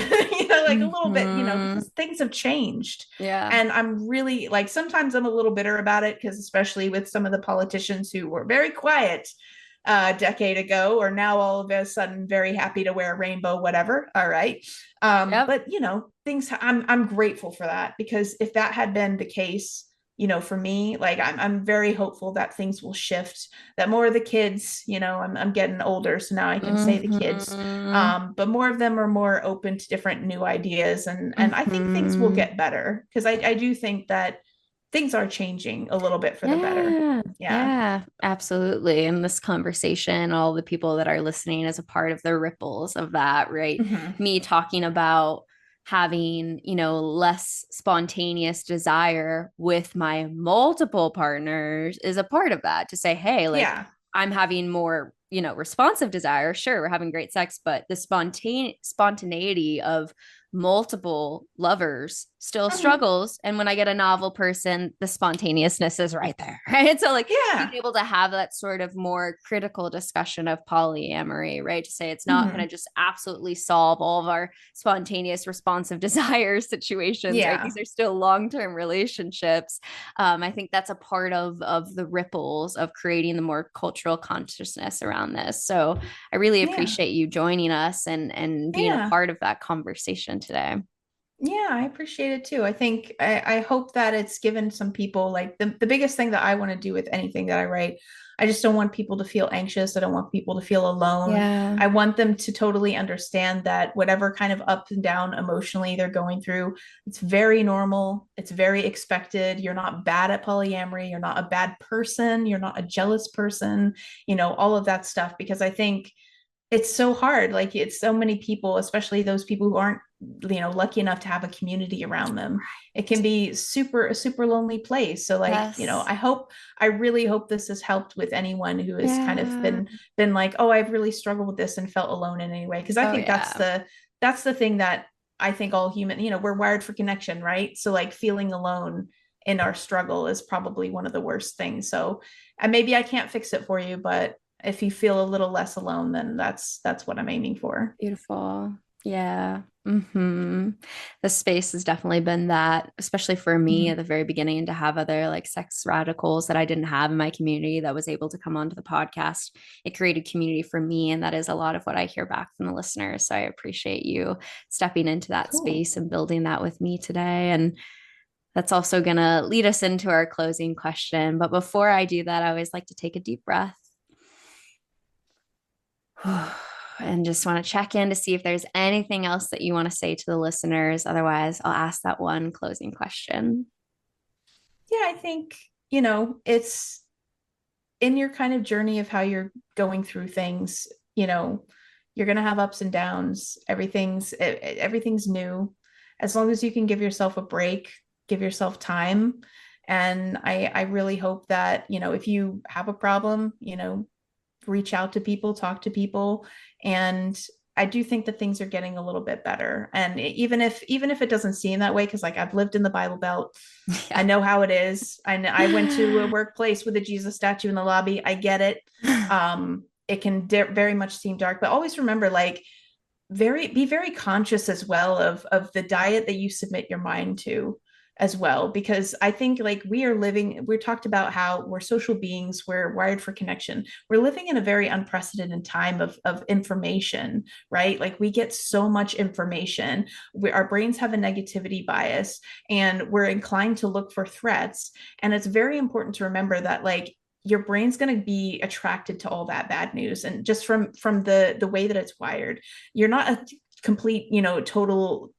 Like a little bit, Mm-hmm. because things have changed. Yeah. And I'm really like, sometimes I'm a little bitter about it because especially with some of the politicians who were very quiet a decade ago are now all of a sudden very happy to wear a rainbow, whatever. All right. Yep. But things, I'm grateful for that, because if that had been the case, for me, like I'm very hopeful that things will shift, that more of the kids, I'm getting older, so now I can say the kids, Mm-hmm. but more of them are more open to different new ideas, and I think things will Mm-hmm. get better, because I do think that things are changing a little bit for the better. Yeah, Yeah. yeah, absolutely. And this conversation, all the people that are listening is a part of the ripples of that, right? Mm-hmm. Me talking about having, less spontaneous desire with my multiple partners is a part of that, to say, hey, like Yeah. I'm having more, responsive desire. Sure, we're having great sex, but the spontaneity of multiple lovers still Mm-hmm. struggles. And when I get a novel person, the spontaneousness is right there. Right. So like being Yeah. able to have that sort of more critical discussion of polyamory, right? To say it's not going Mm-hmm. to just absolutely solve all of our spontaneous responsive desire situations, right? Yeah. These are still long-term relationships. I think that's a part of the ripples of creating the more cultural consciousness around this. So I really Yeah. appreciate you joining us and being a Yeah. part of that conversation today. Yeah, I appreciate it too. I think I hope that it's given some people like the biggest thing that I want to do with anything that I write. I just don't want people to feel anxious. I don't want people to feel alone. Yeah. I want them to totally understand that whatever kind of up and down emotionally they're going through, it's very normal. It's very expected. You're not bad at polyamory. You're not a bad person. You're not a jealous person, all of that stuff. Because I think it's so hard. Like it's so many people, especially those people who aren't, lucky enough to have a community around them. It can be a super lonely place. So like, Yes. I really hope this has helped with anyone who has kind of Yeah. been like, oh, I've really struggled with this and felt alone in any way. Because I Oh think yeah. that's the thing that I think all human, we're wired for connection, right? So like feeling alone in our struggle is probably one of the worst things. So and maybe I can't fix it for you, but if you feel a little less alone, then that's what I'm aiming for. Beautiful. Yeah. The space has definitely been that, especially for me at Mhm. the very beginning, to have other like sex radicals that I didn't have in my community that was able to come onto the podcast. It created community for me. And that is a lot of what I hear back from the listeners. So I appreciate you stepping into that Cool. space and building that with me today. And that's also going to lead us into our closing question. But before I do that, I always like to take a deep breath and just want to check in to see if there's anything else that you want to say to the listeners. Otherwise, I'll ask that one closing question. Yeah, I think, it's in your kind of journey of how you're going through things, you're going to have ups and downs. Everything's new. As long as you can give yourself a break, give yourself time. And I really hope that, if you have a problem, reach out to people, talk to people. And I do think that things are getting a little bit better. And even if it doesn't seem that way, because like I've lived in the Bible Belt, I Yeah. know how it is. I went to a workplace with a Jesus statue in the lobby. I get it. It can very much seem dark, but always remember, like, be very conscious as well of the diet that you submit your mind to as well, because I think like we talked about how we're social beings, we're wired for connection, we're living in a very unprecedented time of information, right? Like we get so much information, our brains have a negativity bias and we're inclined to look for threats, and it's very important to remember that like your brain's going to be attracted to all that bad news, and just from the way that it's wired, you're not a complete, total,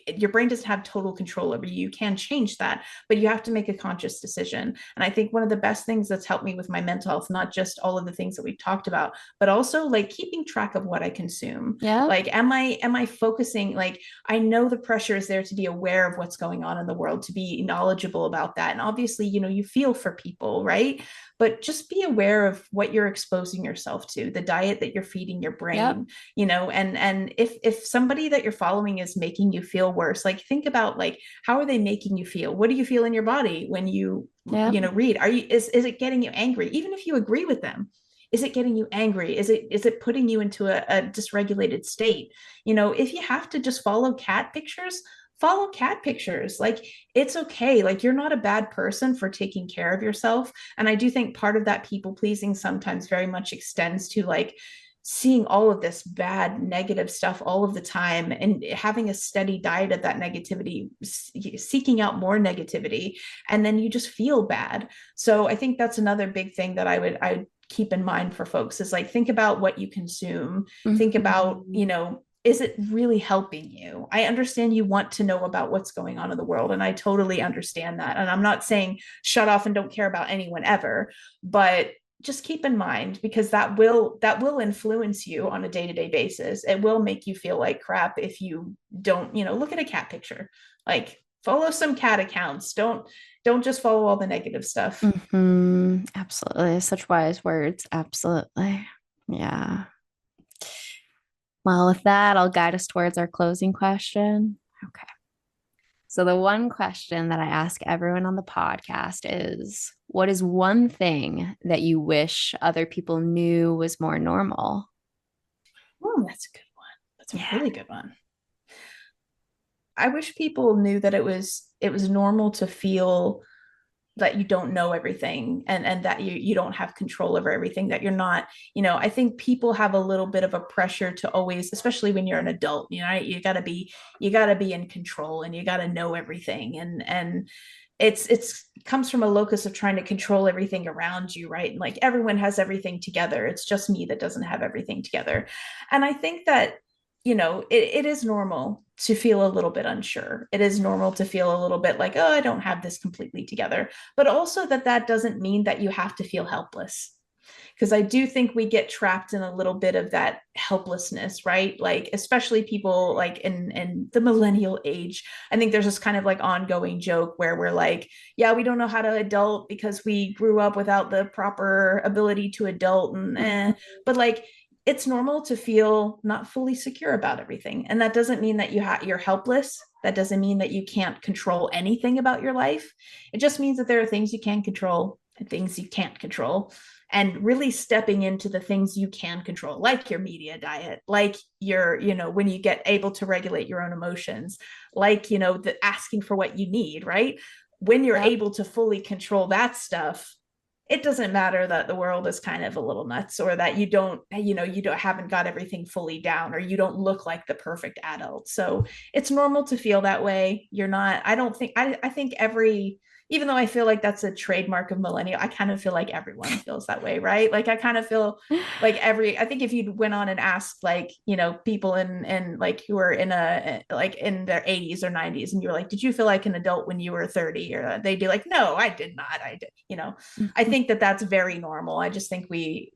your brain doesn't have total control over you. You can change that, but you have to make a conscious decision. And I think one of the best things that's helped me with my mental health, not just all of the things that we've talked about, but also like keeping track of what I consume. Yep. Like, am I focusing, like, I know the pressure is there to be aware of what's going on in the world, to be knowledgeable about that. And obviously, you feel for people, right? But just be aware of what you're exposing yourself to, the diet that you're feeding your Yep. brain, and if somebody that you're following is making you feel worse, like think about like how are they making you feel? What do you feel in your body when Yep. read? Is it getting you angry? Even if you agree with them, is it getting you angry? Is it putting you into a dysregulated state? If you have to just follow cat pictures. Like, it's okay. Like, you're not a bad person for taking care of yourself. And I do think part of that people pleasing sometimes very much extends to like seeing all of this bad negative stuff all of the time and having a steady diet of that negativity, seeking out more negativity, and then you just feel bad. So I think that's another big thing that I would keep in mind for folks is like think about what you consume. Think about, Mhm. is it really helping you? I understand you want to know about what's going on in the world, and I totally understand that. And I'm not saying shut off and don't care about anyone ever, but just keep in mind, because that will influence you on a day-to-day basis. It will make you feel like crap if you don't, look at a cat picture. Like, follow some cat accounts. Don't just follow all the negative stuff. Absolutely. Such wise words. Absolutely. Yeah. Well, with that, I'll guide us towards our closing question. Okay. So, the one question that I ask everyone on the podcast is, what is one thing that you wish other people knew was more normal? Oh, that's a good one. That's a Yeah. really good one. I wish people knew that it was normal to feel you don't know everything, and that you don't have control over everything, that you're not, I think people have a little bit of a pressure to always, especially when you're an adult, you got to be in control, and you got to know everything, and it's comes from a locus of trying to control everything around you, right? And like everyone has everything together, it's just me that doesn't have everything together. And I think that it is normal to feel a little bit unsure. It is normal to feel a little bit like, oh, I don't have this completely together, but also that doesn't mean that you have to feel helpless, because I do think we get trapped in a little bit of that helplessness, right? Like, especially people like in the millennial age. I think there's this kind of like ongoing joke where we're like, yeah, we don't know how to adult because we grew up without the proper ability to adult, but like, it's normal to feel not fully secure about everything. And that doesn't mean that you're helpless. That doesn't mean that you can't control anything about your life. It just means that there are things you can control and things you can't control, and really stepping into the things you can control, like your media diet, like your, when you get able to regulate your own emotions, like, the asking for what you need, right? When you're able to fully control that stuff, it doesn't matter that the world is kind of a little nuts, or that you haven't got everything fully down, or you don't look like the perfect adult. So it's normal to feel that way. You're not, I don't think, I think even though I feel like that's a trademark of millennial, I kind of feel like everyone feels that way, right? Like I kind of feel like I think if you went on and asked like, people in like who are in in their 80s or 90s, and you're like, did you feel like an adult when you were 30? Or they'd be like, no, I did not. I did, I think that that's very normal. I just think we,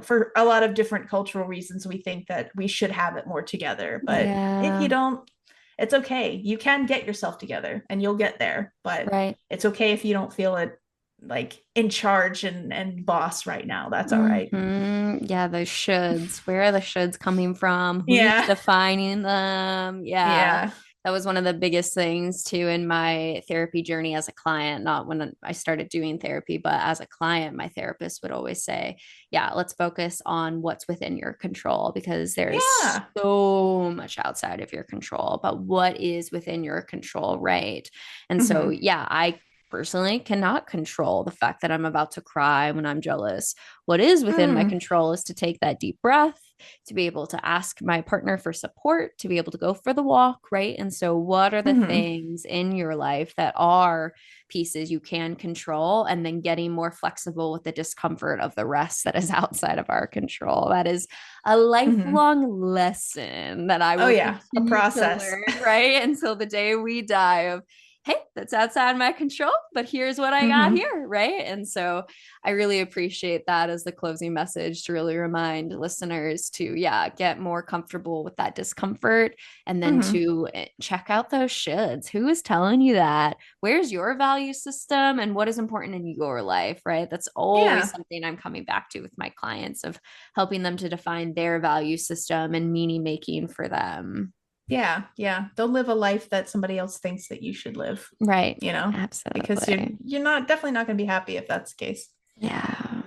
for a lot of different cultural reasons, we think that we should have it more together. But if you don't, it's okay. You can get yourself together and you'll get there, but it's okay if you don't feel it like in charge and boss right now. That's all right. Yeah, those shoulds. Where are the shoulds coming from? Who's Yeah. defining them? Yeah. That was one of the biggest things too in my therapy journey as a client, not when I started doing therapy, but as a client, my therapist would always say, yeah, let's focus on what's within your control, because there's so much outside of your control, but what is within your control, right? And so, yeah, I personally cannot control the fact that I'm about to cry when I'm jealous. What is within my control is to take that deep breath, to be able to ask my partner for support, to be able to go for the walk, right? And so, what are the things in your life that are pieces you can control, and then getting more flexible with the discomfort of the rest that is outside of our control? That is a lifelong lesson that I will a process, learn, right? Until the day we die of, hey, that's outside my control, but here's what I got here, right? And so I really appreciate that as the closing message, to really remind listeners to, get more comfortable with that discomfort, and then to check out those shoulds. Who is telling you that? Where's your value system, and what is important in your life, right? That's always something I'm coming back to with my clients, of helping them to define their value system and meaning making for them. Yeah. Don't live a life that somebody else thinks that you should live. Right. Absolutely. Because you're definitely not going to be happy if that's the case. Yeah.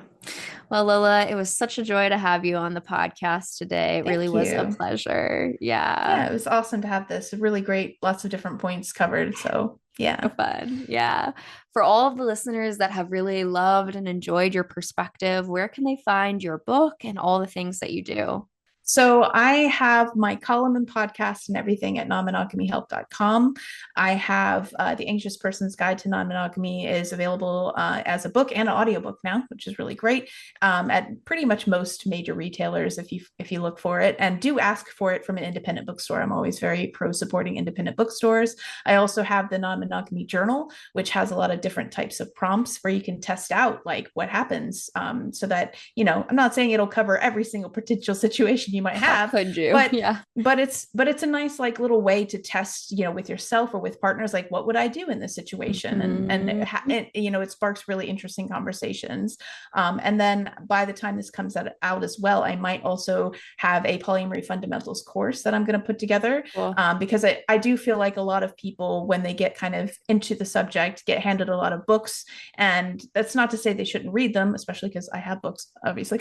Well, Lola, it was such a joy to have you on the podcast today. It really was a pleasure. Yeah. It was awesome to have this. Really great. Lots of different points covered. So so fun. Yeah. For all of the listeners that have really loved and enjoyed your perspective, where can they find your book and all the things that you do? So I have my column and podcast and everything at nonmonogamyhelp.com. I have The Anxious Person's Guide to Non-Monogamy is available as a book and an audiobook now, which is really great, at pretty much most major retailers if you look for it, and do ask for it from an independent bookstore. I'm always very pro supporting independent bookstores. I also have the Non-Monogamy Journal, which has a lot of different types of prompts where you can test out like what happens, so that, I'm not saying it'll cover every single potential situation you might have, could you? But it's a nice like little way to test, with yourself or with partners, like what would I do in this situation, and it sparks really interesting conversations. And then by the time this comes out as well, I might also have a polyamory fundamentals course that I'm going to put together. Cool. Because I do feel like a lot of people, when they get kind of into the subject, get handed a lot of books, and that's not to say they shouldn't read them, especially because I have books, obviously.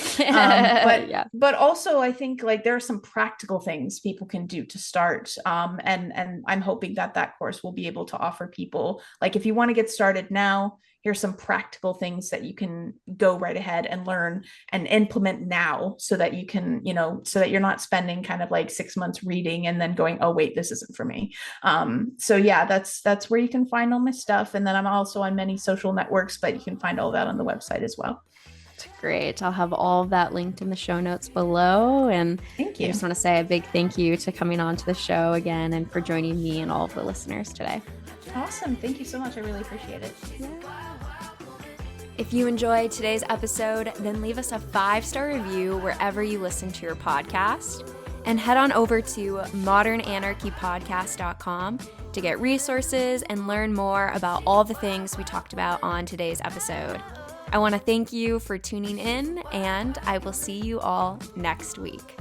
But also I think like there are some practical things people can do to start. And I'm hoping that that course will be able to offer people, like, if you want to get started now, here's some practical things that you can go right ahead and learn and implement now, so that you can, so that you're not spending kind of like 6 months reading and then going, oh wait, this isn't for me. So yeah, that's where you can find all my stuff. And then I'm also on many social networks, but you can find all that on the website as well. Great. I'll have all of that linked in the show notes below. And thank you. I just want to say a big thank you to coming on to the show again and for joining me and all of the listeners today. Awesome. Thank you so much. I really appreciate it. Yeah. If you enjoyed today's episode, then leave us a 5-star review wherever you listen to your podcast. And head on over to modernanarchypodcast.com to get resources and learn more about all the things we talked about on today's episode. I want to thank you for tuning in, and I will see you all next week.